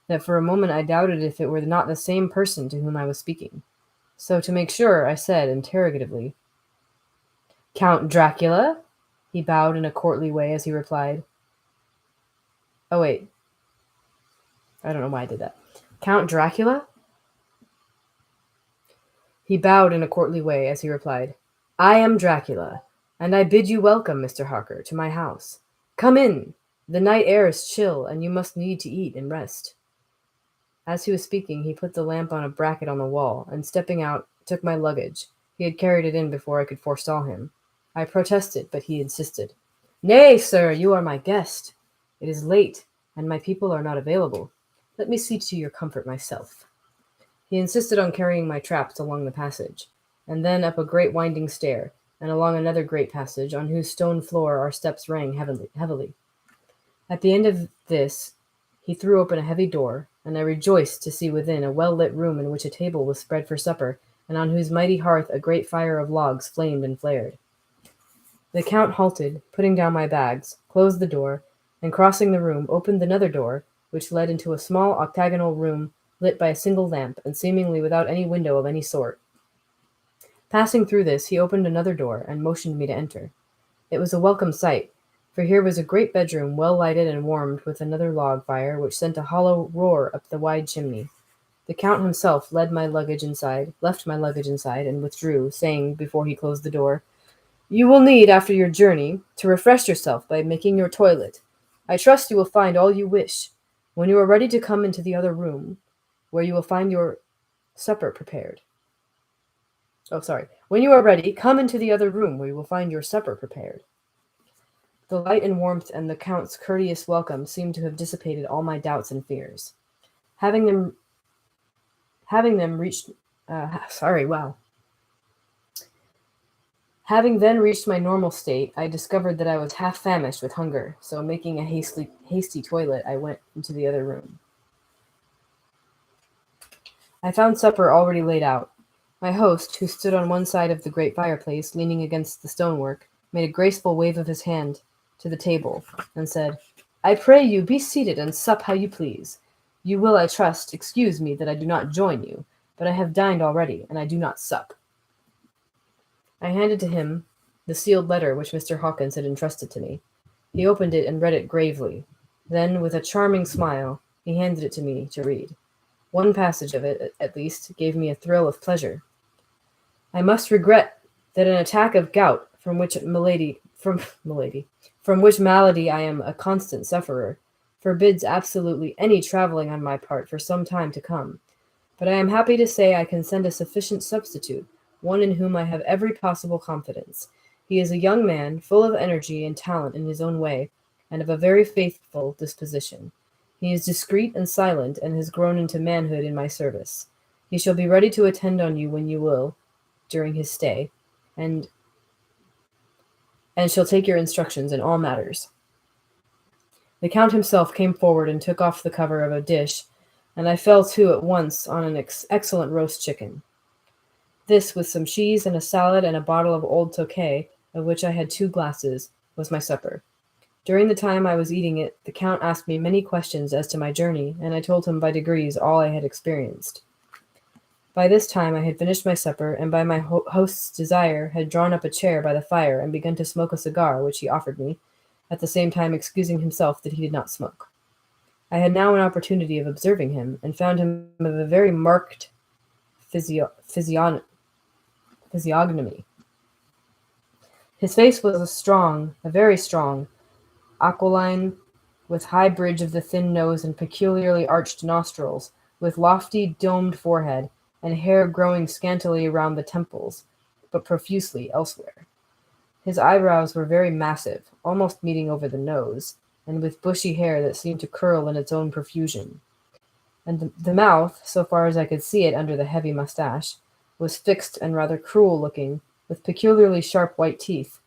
that for a moment I doubted if it were not the same person to whom I was speaking. So, to make sure, I said interrogatively, "Count Dracula?" He bowed in a courtly way as he replied, "Oh, wait. I don't know why I did that. Count Dracula?" He bowed in a courtly way as he replied, "I am Dracula, and I bid you welcome, Mr. Harker, to my house. Come in. The night air is chill, and you must need to eat and rest." As he was speaking, he put the lamp on a bracket on the wall, and stepping out, took my luggage. He had carried it in before I could forestall him. I protested, but he insisted. "Nay, sir, you are my guest. It is late, and my people are not available. Let me see to your comfort myself." He insisted on carrying my traps along the passage, and then up a great winding stair, and along another great passage, on whose stone floor our steps rang heavily. At the end of this, he threw open a heavy door, and I rejoiced to see within a well-lit room in which a table was spread for supper, and on whose mighty hearth a great fire of logs flamed and flared. The Count halted, putting down my bags, closed the door, and crossing the room, opened another door, which led into a small octagonal room lit by a single lamp, and seemingly without any window of any sort. Passing through this, he opened another door, and motioned me to enter. It was a welcome sight, For here was a great bedroom, well lighted and warmed with another log fire, which sent a hollow roar up the wide chimney. The Count himself left my luggage inside, and withdrew, saying, before he closed the door, "You will need, after your journey, to refresh yourself by making your toilet. I trust you will find all you wish. When you are ready to come into the other room, where you will find your supper prepared." When you are ready, come into the other room, where you will find your supper prepared. The light and warmth and the Count's courteous welcome seemed to have dissipated all my doubts and fears. Having then reached my normal state, I discovered that I was half famished with hunger, so making a hasty toilet, I went into the other room. I found supper already laid out. My host, who stood on one side of the great fireplace, leaning against the stonework, made a graceful wave of his hand to the table, and said, "I pray you be seated and sup how you please. You will, I trust, excuse me that I do not join you, but I have dined already, and I do not sup." I handed to him the sealed letter which Mr. Hawkins had entrusted to me. He opened it and read it gravely. Then, with a charming smile, he handed it to me to read. One passage of it, at least, gave me a thrill of pleasure. "I must regret that an attack of gout, from which malady I am a constant sufferer, forbids absolutely any traveling on my part for some time to come. But I am happy to say I can send a sufficient substitute, one in whom I have every possible confidence. He is a young man, full of energy and talent in his own way, and of a very faithful disposition. He is discreet and silent, and has grown into manhood in my service. He shall be ready to attend on you when you will, during his stay, and shall take your instructions in all matters." The Count himself came forward and took off the cover of a dish, and I fell to at once on an excellent roast chicken. This, with some cheese and a salad and a bottle of old Tokay, of which I had 2 glasses, was my supper. During the time I was eating it, the Count asked me many questions as to my journey, and I told him by degrees all I had experienced. By this time I had finished my supper, and by my host's desire had drawn up a chair by the fire and begun to smoke a cigar which he offered me, at the same time excusing himself that he did not smoke. I had now an opportunity of observing him, and found him of a very marked physiognomy. His face was a very strong, aquiline, with high bridge of the thin nose and peculiarly arched nostrils, with lofty domed forehead, and hair growing scantily around the temples, but profusely elsewhere. His eyebrows were very massive, almost meeting over the nose, and with bushy hair that seemed to curl in its own profusion. And the mouth, so far as I could see it under the heavy moustache, was fixed and rather cruel-looking, with peculiarly sharp white teeth.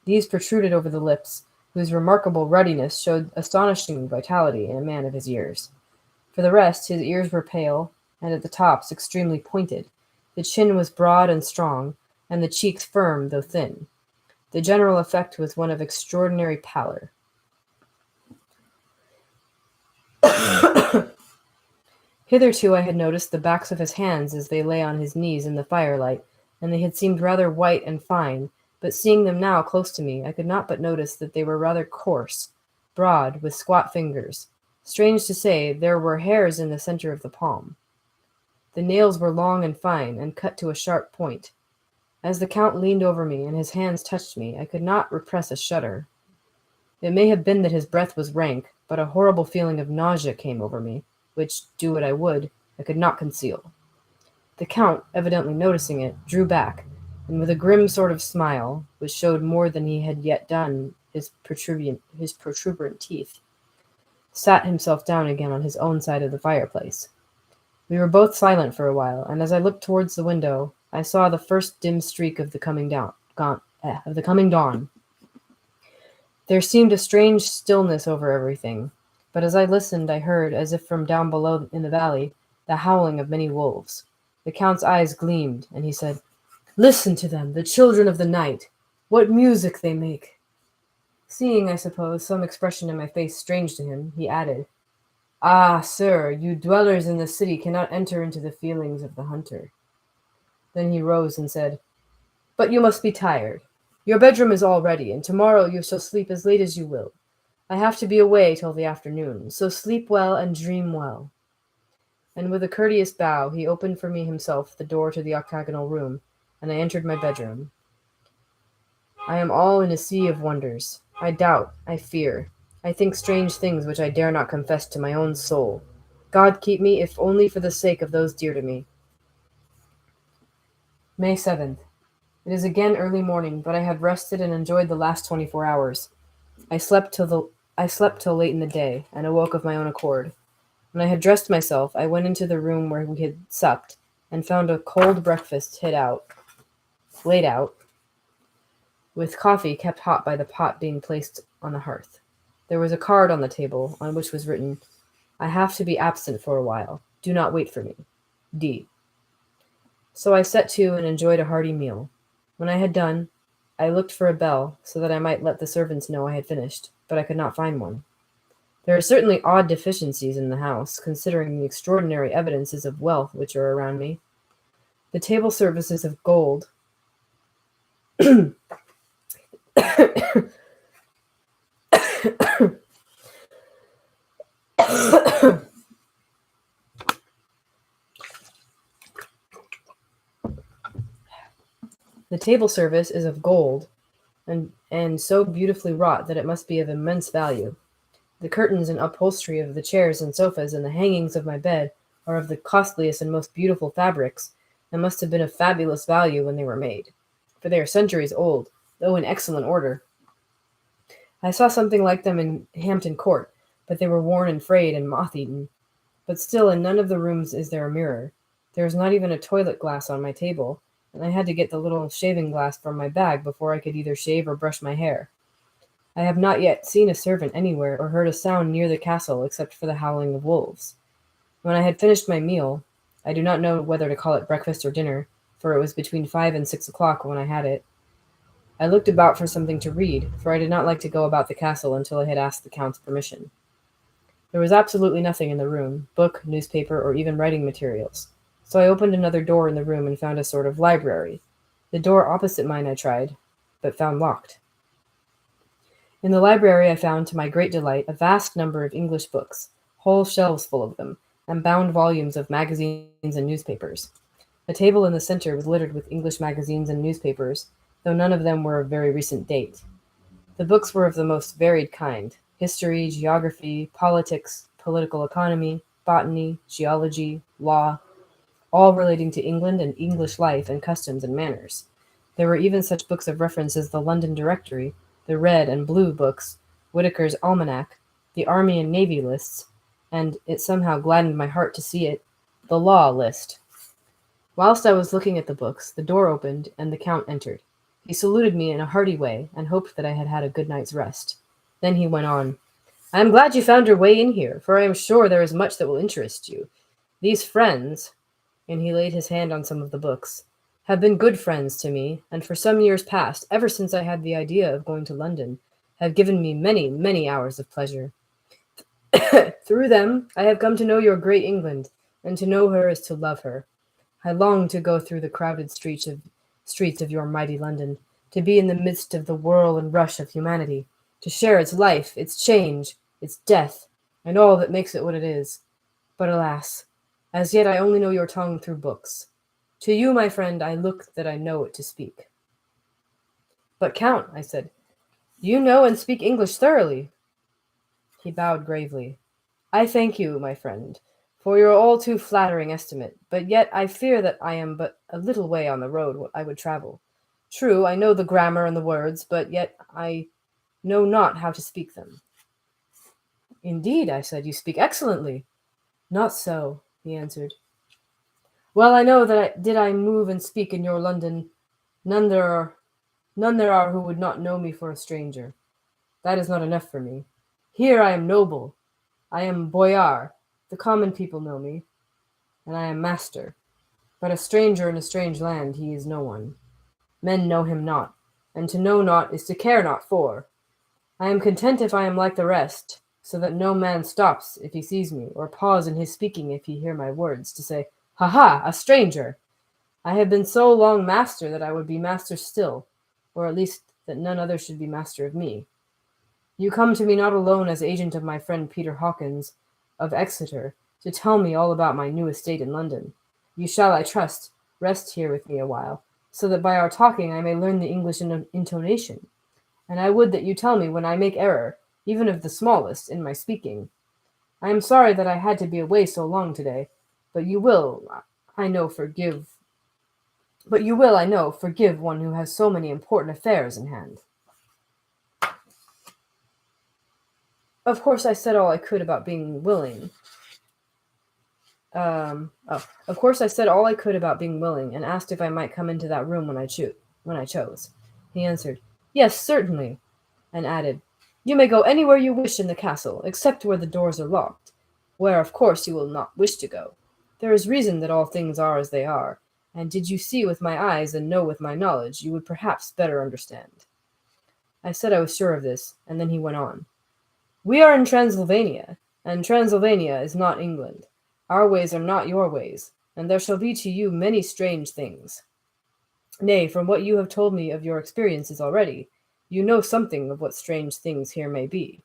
These protruded over the lips, whose remarkable ruddiness showed astonishing vitality in a man of his years. For the rest, his ears were pale, and at the tops extremely pointed. The chin was broad and strong, and the cheeks firm, though thin. The general effect was one of extraordinary pallor. Hitherto I had noticed the backs of his hands as they lay on his knees in the firelight, and they had seemed rather white and fine, but seeing them now close to me, I could not but notice that they were rather coarse, broad, with squat fingers. Strange to say, there were hairs in the center of the palm. The nails were long and fine, and cut to a sharp point. As the Count leaned over me and his hands touched me, I could not repress a shudder. It may have been that his breath was rank, but a horrible feeling of nausea came over me, which, do what I would, I could not conceal. The Count, evidently noticing it, drew back, and with a grim sort of smile, which showed more than he had yet done his protuberant teeth, sat himself down again on his own side of the fireplace. We were both silent for a while, and as I looked towards the window, I saw the first dim streak of the coming dawn. There seemed a strange stillness over everything, but as I listened, I heard, as if from down below in the valley, the howling of many wolves. The Count's eyes gleamed, and he said, "Listen to them, the children of the night! What music they make!" Seeing, I suppose, some expression in my face strange to him, he added, "Ah, sir, you dwellers in the city cannot enter into the feelings of the hunter." Then he rose and said, "But you must be tired. Your bedroom is all ready, and tomorrow you shall sleep as late as you will. I have to be away till the afternoon, so sleep well and dream well." And with a courteous bow, he opened for me himself the door to the octagonal room, and I entered my bedroom. I am all in a sea of wonders. I doubt, I fear. I think strange things which I dare not confess to my own soul. God keep me, if only for the sake of those dear to me. May 7th. It is again early morning, but I have rested and enjoyed the last 24 hours. I slept till late in the day, and awoke of my own accord. When I had dressed myself, I went into the room where we had supped, and found a cold breakfast laid out, with coffee kept hot by the pot being placed on the hearth. There was a card on the table, on which was written, "I have to be absent for a while. Do not wait for me. D." So I set to and enjoyed a hearty meal. When I had done, I looked for a bell, so that I might let the servants know I had finished, but I could not find one. There are certainly odd deficiencies in the house, considering the extraordinary evidences of wealth which are around me. The table service is of gold. The table service is of gold, and so beautifully wrought that it must be of immense value. The curtains and upholstery of the chairs and sofas and the hangings of my bed are of the costliest and most beautiful fabrics, and must have been of fabulous value when they were made, for they are centuries old, though in excellent order. I saw something like them in Hampton Court, but they were worn and frayed and moth-eaten. But still, in none of the rooms is there a mirror. There is not even a toilet glass on my table, and I had to get the little shaving glass from my bag before I could either shave or brush my hair. I have not yet seen a servant anywhere or heard a sound near the castle except for the howling of wolves. When I had finished my meal, I do not know whether to call it breakfast or dinner, for it was between 5 and 6 o'clock when I had it. I looked about for something to read, for I did not like to go about the castle until I had asked the count's permission. There was absolutely nothing in the room, book, newspaper, or even writing materials. So I opened another door in the room and found a sort of library. The door opposite mine I tried, but found locked. In the library I found, to my great delight, a vast number of English books, whole shelves full of them, and bound volumes of magazines and newspapers. A table in the center was littered with English magazines and newspapers, though none of them were of very recent date. The books were of the most varied kind: history, geography, politics, political economy, botany, geology, law, all relating to England and English life and customs and manners. There were even such books of reference as the London Directory, the Red and Blue books, Whitaker's Almanac, the Army and Navy lists, and it somehow gladdened my heart to see it, the Law list. Whilst I was looking at the books, the door opened, and the Count entered. He saluted me in a hearty way, and hoped that I had had a good night's rest. Then he went on, "I am glad you found your way in here, for I am sure there is much that will interest you. These friends," and he laid his hand on some of the books, "have been good friends to me, and for some years past, ever since I had the idea of going to London, have given me many, many hours of pleasure. Through them, I have come to know your great England, and to know her is to love her. I long to go through the crowded streets of your mighty London, to be in the midst of the whirl and rush of humanity, to share its life, its change, its death, and all that makes it what it is. But alas, as yet I only know your tongue through books. To you, my friend, I look that I know it to speak." "But, Count," I said, "you know and speak English thoroughly." He bowed gravely. "I thank you, my friend, for your all too flattering estimate, but yet I fear that I am but a little way on the road I would travel. True, I know the grammar and the words, but yet I know not how to speak them." "Indeed," I said, "you speak excellently." "Not so," he answered. "Well, I know that did I move and speak in your London, none there are who would not know me for a stranger. That is not enough for me. Here I am noble. I am boyar. The common people know me, and I am master. But a stranger in a strange land, he is no one. Men know him not, and to know not is to care not for. I am content if I am like the rest, so that no man stops if he sees me, or pause in his speaking if he hear my words, to say, 'Ha ha, a stranger!' I have been so long master that I would be master still, or at least that none other should be master of me. You come to me not alone as agent of my friend Peter Hawkins of Exeter to tell me all about my new estate in London. You shall, I trust, rest here with me a while, so that by our talking I may learn the English intonation. And I would that you tell me when I make error, even of the smallest, in my speaking. I am sorry that I had to be away so long today, but you will, I know, forgive one who has so many important affairs in hand. Of course I said all I could about being willing. Of course I said all I could about being willing, and asked if I might come into that room when I chose. He answered, "Yes, certainly," and added, "You may go anywhere you wish in the castle, except where the doors are locked, where of course you will not wish to go. There is reason that all things are as they are, and did you see with my eyes and know with my knowledge, you would perhaps better understand." I said I was sure of this, and then he went on. "We are in Transylvania, and Transylvania is not England. Our ways are not your ways, and there shall be to you many strange things. Nay, from what you have told me of your experiences already, you know something of what strange things here may be."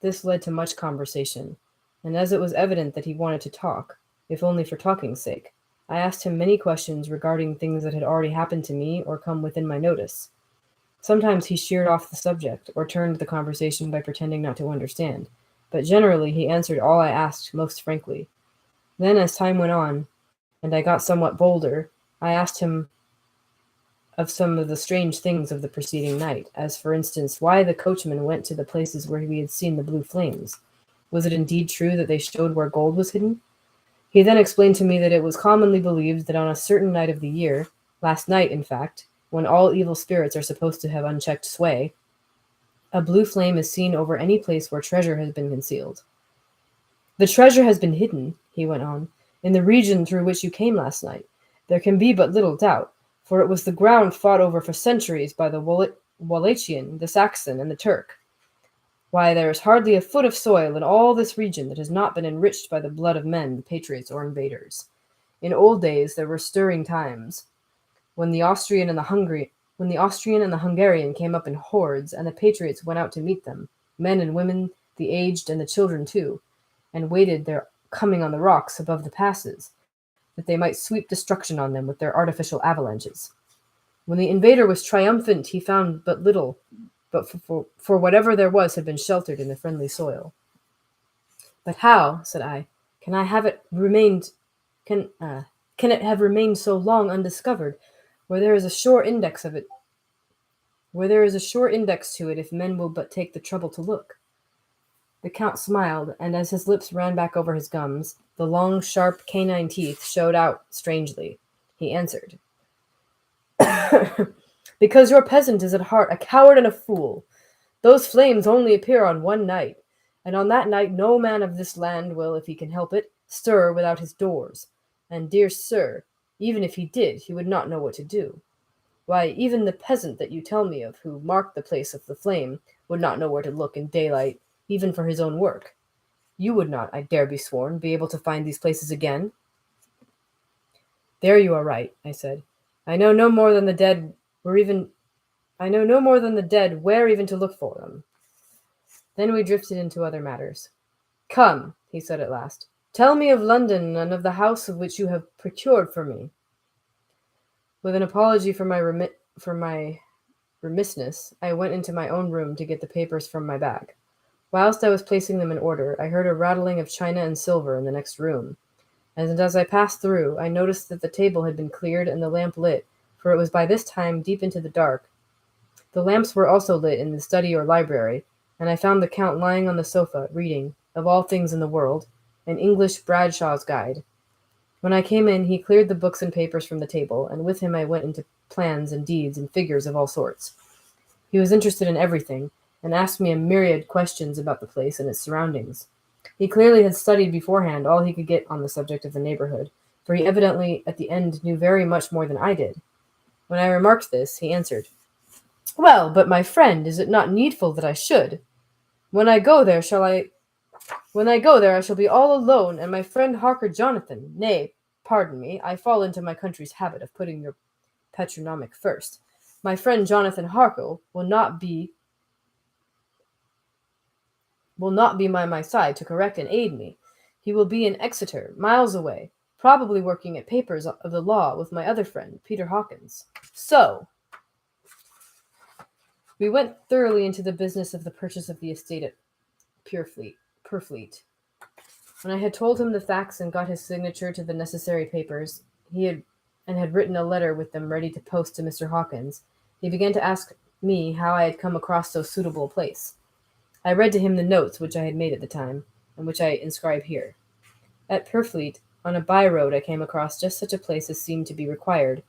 This led to much conversation, and as it was evident that he wanted to talk, if only for talking's sake, I asked him many questions regarding things that had already happened to me or come within my notice. Sometimes he sheered off the subject, or turned the conversation by pretending not to understand, but generally he answered all I asked most frankly. Then, as time went on, and I got somewhat bolder, I asked him of some of the strange things of the preceding night, as, for instance, why the coachman went to the places where we had seen the blue flames. Was it indeed true that they showed where gold was hidden? He then explained to me that it was commonly believed that on a certain night of the year, last night, in fact, when all evil spirits are supposed to have unchecked sway, a blue flame is seen over any place where treasure has been concealed. "The treasure has been hidden," he went on, "in the region through which you came last night. There can be but little doubt, for it was the ground fought over for centuries by the Wallachian, the Saxon, and the Turk. Why, there is hardly a foot of soil in all this region that has not been enriched by the blood of men, patriots or invaders. In old days there were stirring times, when the Austrian and the Hungarian came up in hordes, and the patriots went out to meet them, men and women, the aged and the children too, and waited their coming on the rocks above the passes, that they might sweep destruction on them with their artificial avalanches. When the invader was triumphant, he found but little, but for whatever there was had been sheltered in the friendly soil." "But how," said I, can it have remained so long undiscovered, where there is a sure index to it if men will but take the trouble to look?" The Count smiled, and as his lips ran back over his gums, the long, sharp, canine teeth showed out strangely. He answered, "Because your peasant is at heart a coward and a fool. Those flames only appear on one night, and on that night no man of this land will, if he can help it, stir without his doors. And, dear sir, even if he did, he would not know what to do. Why, even the peasant that you tell me of, who marked the place of the flame, would not know where to look in daylight, even for his own work. You would not, I dare be sworn, be able to find these places again." "There you are right," I said. I know no more than the dead where even to look for them." Then we drifted into other matters. "Come," he said at last, "tell me of London and of the house of which you have procured for me." With an apology for my remissness, I went into my own room to get the papers from my bag. Whilst I was placing them in order, I heard a rattling of china and silver in the next room, and as I passed through, I noticed that the table had been cleared and the lamp lit, for it was by this time deep into the dark. The lamps were also lit in the study or library, and I found the Count lying on the sofa, reading, of all things in the world, an English Bradshaw's Guide. When I came in, he cleared the books and papers from the table, and with him I went into plans and deeds and figures of all sorts. He was interested in everything, and asked me a myriad questions about the place and its surroundings. He clearly had studied beforehand all he could get on the subject of the neighborhood, for he evidently at the end knew very much more than I did. When I remarked this, he answered, "Well, but my friend, is it not needful that I should? When I go there, I shall be all alone, and my friend Harker Jonathan. Nay, pardon me, I fall into my country's habit of putting your patronymic first. My friend Jonathan Harkle will not be by my side to correct and aid me. He will be in Exeter, miles away, probably working at papers of the law with my other friend, Peter Hawkins. So, we went thoroughly into the business of the purchase of the estate at Purfleet. When I had told him the facts and got his signature to the necessary papers, had written a letter with them ready to post to Mr. Hawkins, he began to ask me how I had come across so suitable a place. I read to him the notes which I had made at the time, and which I inscribe here. At Purfleet, on a by-road, I came across just such a place as seemed to be required,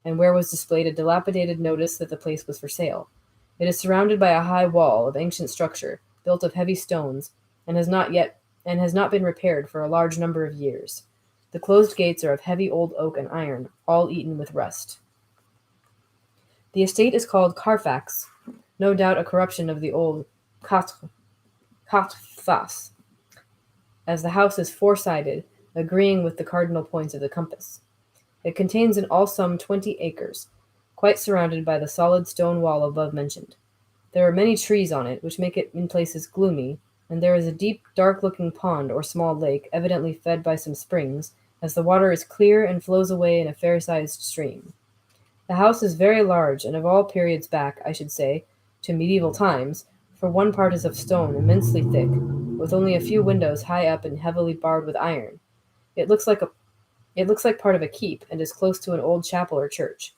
and where was displayed a dilapidated notice that the place was for sale. It is surrounded by a high wall of ancient structure, built of heavy stones, and has not been repaired for a large number of years. The closed gates are of heavy old oak and iron, all eaten with rust. The estate is called Carfax, no doubt a corruption of the old Catfas, as the house is four-sided, agreeing with the cardinal points of the compass. It contains in all some 20 acres, quite surrounded by the solid stone wall above mentioned. There are many trees on it, which make it in places gloomy, and there is a deep, dark-looking pond or small lake, evidently fed by some springs, as the water is clear and flows away in a fair-sized stream. The house is very large, and of all periods back, I should say, to medieval times, for one part is of stone, immensely thick, with only a few windows high up and heavily barred with iron. It looks like part of a keep, and is close to an old chapel or church.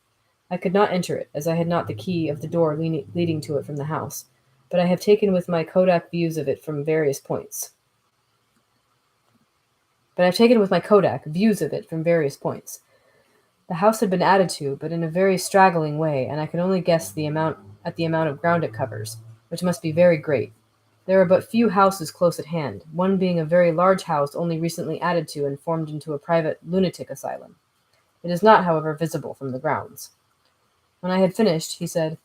I could not enter it, as I had not the key of the door leading to it from the house, but I have taken with my Kodak views of it from various points. The house had been added to, but in a very straggling way, and I could only guess the amount of ground it covers, which must be very great. There are but few houses close at hand, one being a very large house only recently added to and formed into a private lunatic asylum. It is not, however, visible from the grounds. When I had finished, he said,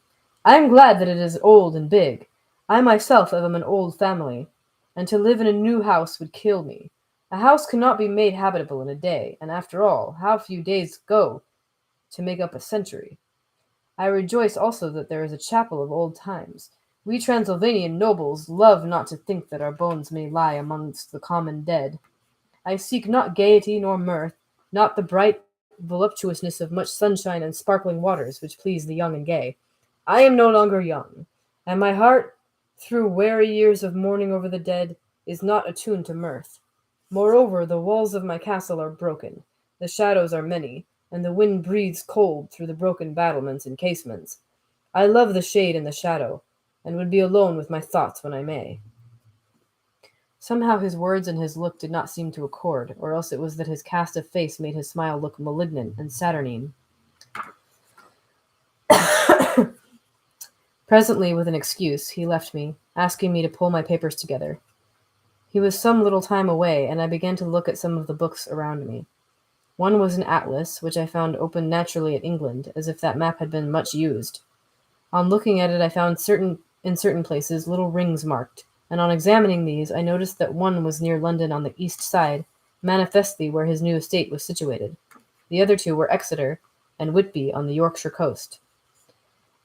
"I am glad that it is old and big. I myself am of an old family, and to live in a new house would kill me. A house cannot be made habitable in a day, and after all, how few days go to make up a century. I rejoice also that there is a chapel of old times. We Transylvanian nobles love not to think that our bones may lie amongst the common dead. I seek not gaiety nor mirth, not the bright voluptuousness of much sunshine and sparkling waters which please the young and gay. I am no longer young, and my heart, through weary years of mourning over the dead, is not attuned to mirth. Moreover, the walls of my castle are broken, the shadows are many, and the wind breathes cold through the broken battlements and casements. I love the shade and the shadow, and would be alone with my thoughts when I may." Somehow his words and his look did not seem to accord, or else it was that his cast of face made his smile look malignant and saturnine. Presently, with an excuse, he left me, asking me to pull my papers together. He was some little time away, and I began to look at some of the books around me. One was an atlas, which I found open naturally at England, as if that map had been much used. On looking at it, I found in certain places little rings marked, and on examining these, I noticed that one was near London on the east side, manifestly where his new estate was situated. The other two were Exeter and Whitby on the Yorkshire coast.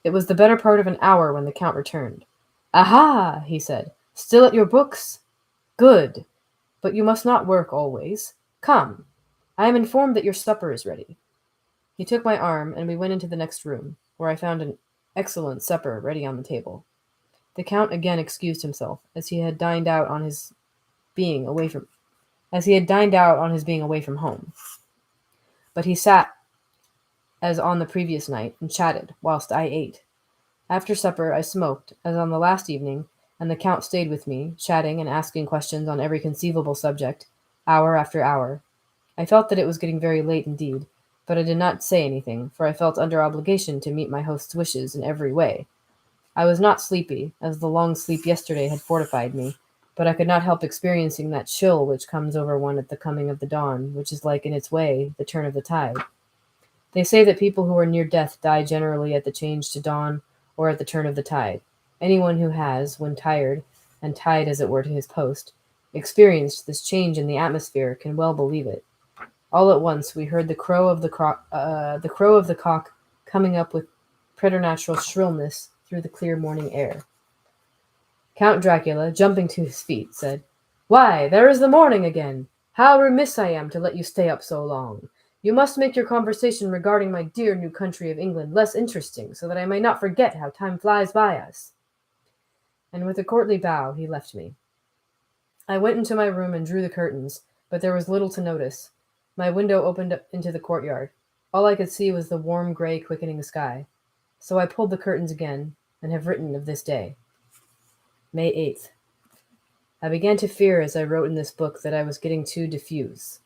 It was the better part of an hour when the Count returned. "Aha!" he said. "Still at your books? Good. But you must not work always. Come. I am informed that your supper is ready." He took my arm, and we went into the next room, where I found an excellent supper ready on the table. The Count again excused himself, as he had dined out on his being away from home. But he sat, as on the previous night, and chatted, whilst I ate. After supper I smoked, as on the last evening, and the Count stayed with me, chatting and asking questions on every conceivable subject, hour after hour. I felt that it was getting very late indeed, but I did not say anything, for I felt under obligation to meet my host's wishes in every way. I was not sleepy, as the long sleep yesterday had fortified me, but I could not help experiencing that chill which comes over one at the coming of the dawn, which is like in its way the turn of the tide. They say that people who are near death die generally at the change to dawn or at the turn of the tide. Anyone who has, when tired, and tied as it were to his post, experienced this change in the atmosphere can well believe it. All at once we heard the crow of the cock coming up with preternatural shrillness through the clear morning air. Count Dracula, jumping to his feet, said, "Why, there is the morning again! How remiss I am to let you stay up so long! You must make your conversation regarding my dear new country of England less interesting, so that I may not forget how time flies by us." And with a courtly bow, he left me. I went into my room and drew the curtains, but there was little to notice. My window opened up into the courtyard. All I could see was the warm, gray, quickening sky. So I pulled the curtains again, and have written of this day. May 8th. I began to fear as I wrote in this book that I was getting too diffuse.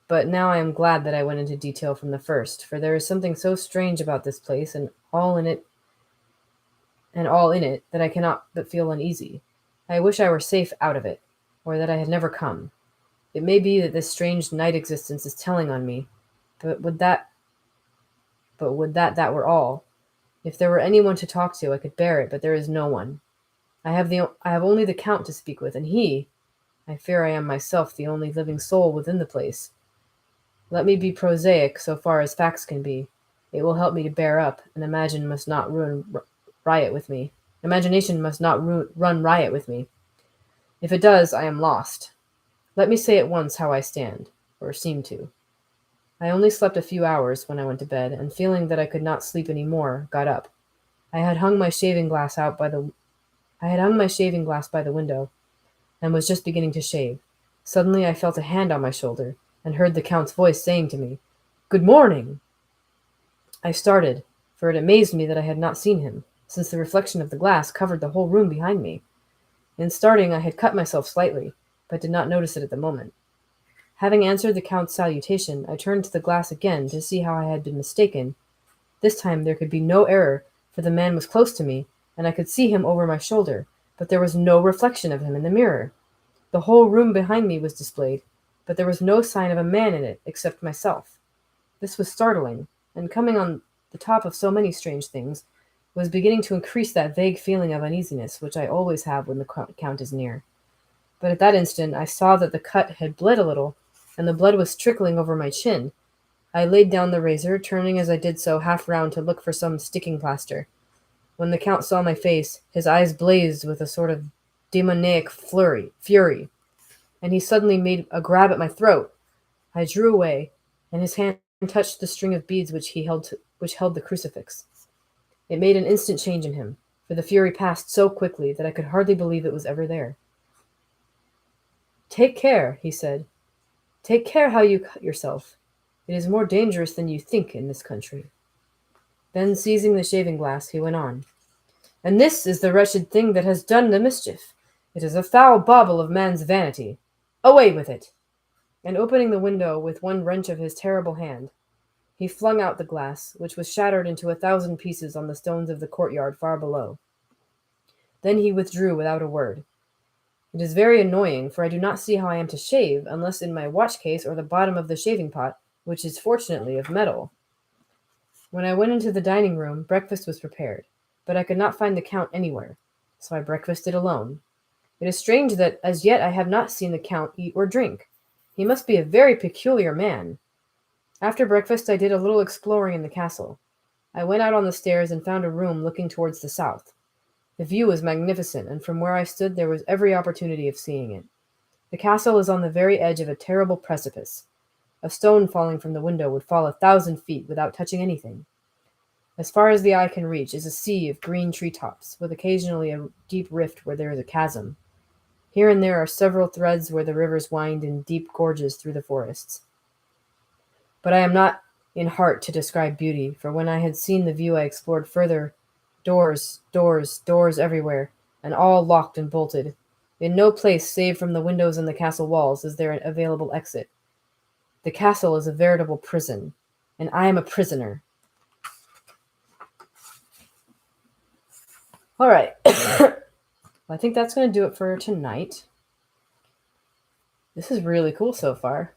But now I am glad that I went into detail from the first, for there is something so strange about this place and all in it that I cannot but feel uneasy. I wish I were safe out of it, or that I had never come. It may be that this strange night existence is telling on me, but would that were all. If there were anyone to talk to, I could bear it, but there is no one. I have only the Count to speak with, and I fear I am myself the only living soul within the place. Let me be prosaic so far as facts can be. It will help me to bear up, and imagination must not run riot with me. If it does, I am lost. Let me say at once how I stand, or seem to. I only slept a few hours when I went to bed, and feeling that I could not sleep any more, got up. I had hung my shaving glass by the window, and was just beginning to shave. Suddenly I felt a hand on my shoulder, and heard the Count's voice saying to me, "Good morning!" I started, for it amazed me that I had not seen him, since the reflection of the glass covered the whole room behind me. In starting, I had cut myself slightly, but did not notice it at the moment. Having answered the Count's salutation, I turned to the glass again to see how I had been mistaken. This time there could be no error, for the man was close to me, and I could see him over my shoulder, but there was no reflection of him in the mirror. The whole room behind me was displayed, but there was no sign of a man in it except myself. This was startling, and coming on the top of so many strange things, was beginning to increase that vague feeling of uneasiness which I always have when the Count is near. But at that instant I saw that the cut had bled a little, and the blood was trickling over my chin. I laid down the razor, turning as I did so half round to look for some sticking plaster. When the Count saw my face, his eyes blazed with a sort of demoniac fury, and he suddenly made a grab at my throat. I drew away, and his hand touched the string of beads which held the crucifix. It made an instant change in him, for the fury passed so quickly that I could hardly believe it was ever there. "Take care," he said. "Take care how you cut yourself. It is more dangerous than you think in this country." Then, seizing the shaving glass, he went on. "And this is the wretched thing that has done the mischief. It is a foul bauble of man's vanity. Away with it!" And opening the window with one wrench of his terrible hand, he flung out the glass, which was shattered into 1,000 pieces on the stones of the courtyard far below. Then he withdrew without a word. It is very annoying, for I do not see how I am to shave, unless in my watch-case or the bottom of the shaving-pot, which is fortunately of metal. When I went into the dining-room, breakfast was prepared, but I could not find the Count anywhere, so I breakfasted alone. It is strange that as yet I have not seen the Count eat or drink. He must be a very peculiar man. After breakfast I did a little exploring in the castle. I went out on the stairs and found a room looking towards the south. The view was magnificent, and from where I stood there was every opportunity of seeing it. The castle is on the very edge of a terrible precipice. A stone falling from the window would fall 1,000 feet without touching anything. As far as the eye can reach is a sea of green treetops, with occasionally a deep rift where there is a chasm. Here and there are several threads where the rivers wind in deep gorges through the forests. But I am not in heart to describe beauty, for when I had seen the view I explored further. Doors everywhere, and all locked and bolted. In no place, save from the windows and the castle walls, is there an available exit. The castle is a veritable prison, and I am a prisoner. All right. I think that's going to do it for tonight. This is really cool so far.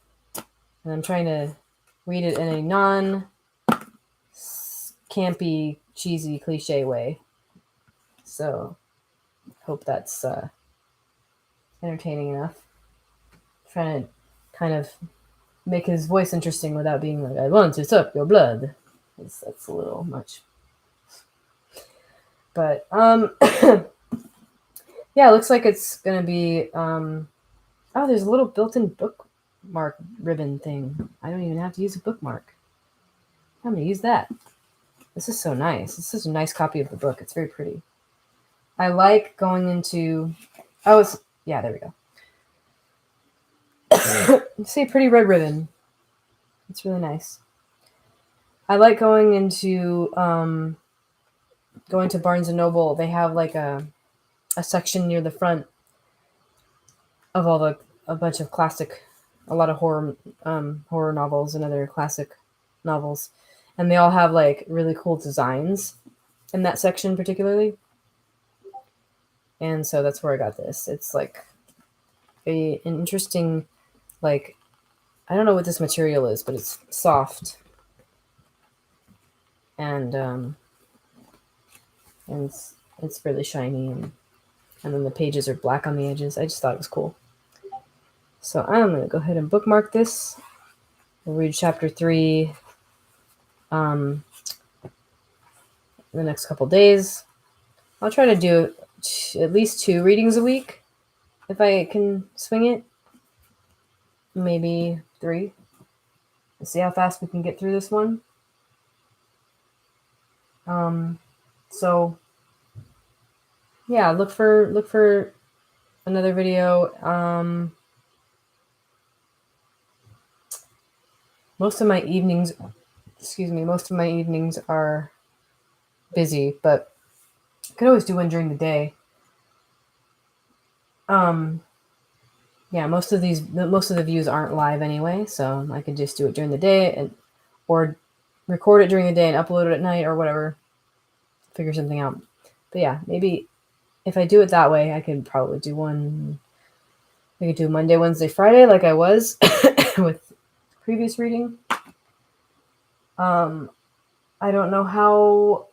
And I'm trying to read it in a non-campy, cheesy, cliche way. So, hope that's entertaining enough. Trying to kind of make his voice interesting without being like, "I want to suck your blood." That's a little much. But yeah, it looks like it's gonna be oh, there's a little built-in bookmark ribbon thing. I don't even have to use a bookmark. I'm gonna use that. This is so nice. This is a nice copy of the book. It's very pretty. I like going into it's yeah, there we go. See, pretty red ribbon. It's really nice. I like going to Barnes and Noble. They have like a section near the front of a bunch of a lot of horror novels and other classic novels, and they all have like really cool designs in that section particularly. And so that's where I got this. It's like an interesting, like, I don't know what this material is, but it's soft and it's really shiny, and then the pages are black on the edges. I just thought it was cool. So I'm going to go ahead and bookmark this. We'll read chapter 3 in the next couple days. I'll try to do at least 2 readings a week if I can swing it. Maybe 3. Let's see how fast we can get through this one. So yeah, look for another video. Most of my evenings are busy, but I could always do one during the day. Yeah, most of the views aren't live anyway, so I could just do it during the day or record it during the day and upload it at night or whatever. Figure something out. But yeah, maybe if I do it that way, I could probably do one. I could do Monday, Wednesday, Friday, like I was with previous reading. I don't know how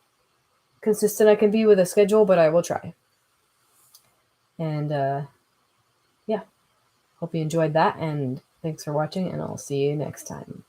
consistent I can be with a schedule, but I will try. And yeah, hope you enjoyed that, and thanks for watching, and I'll see you next time.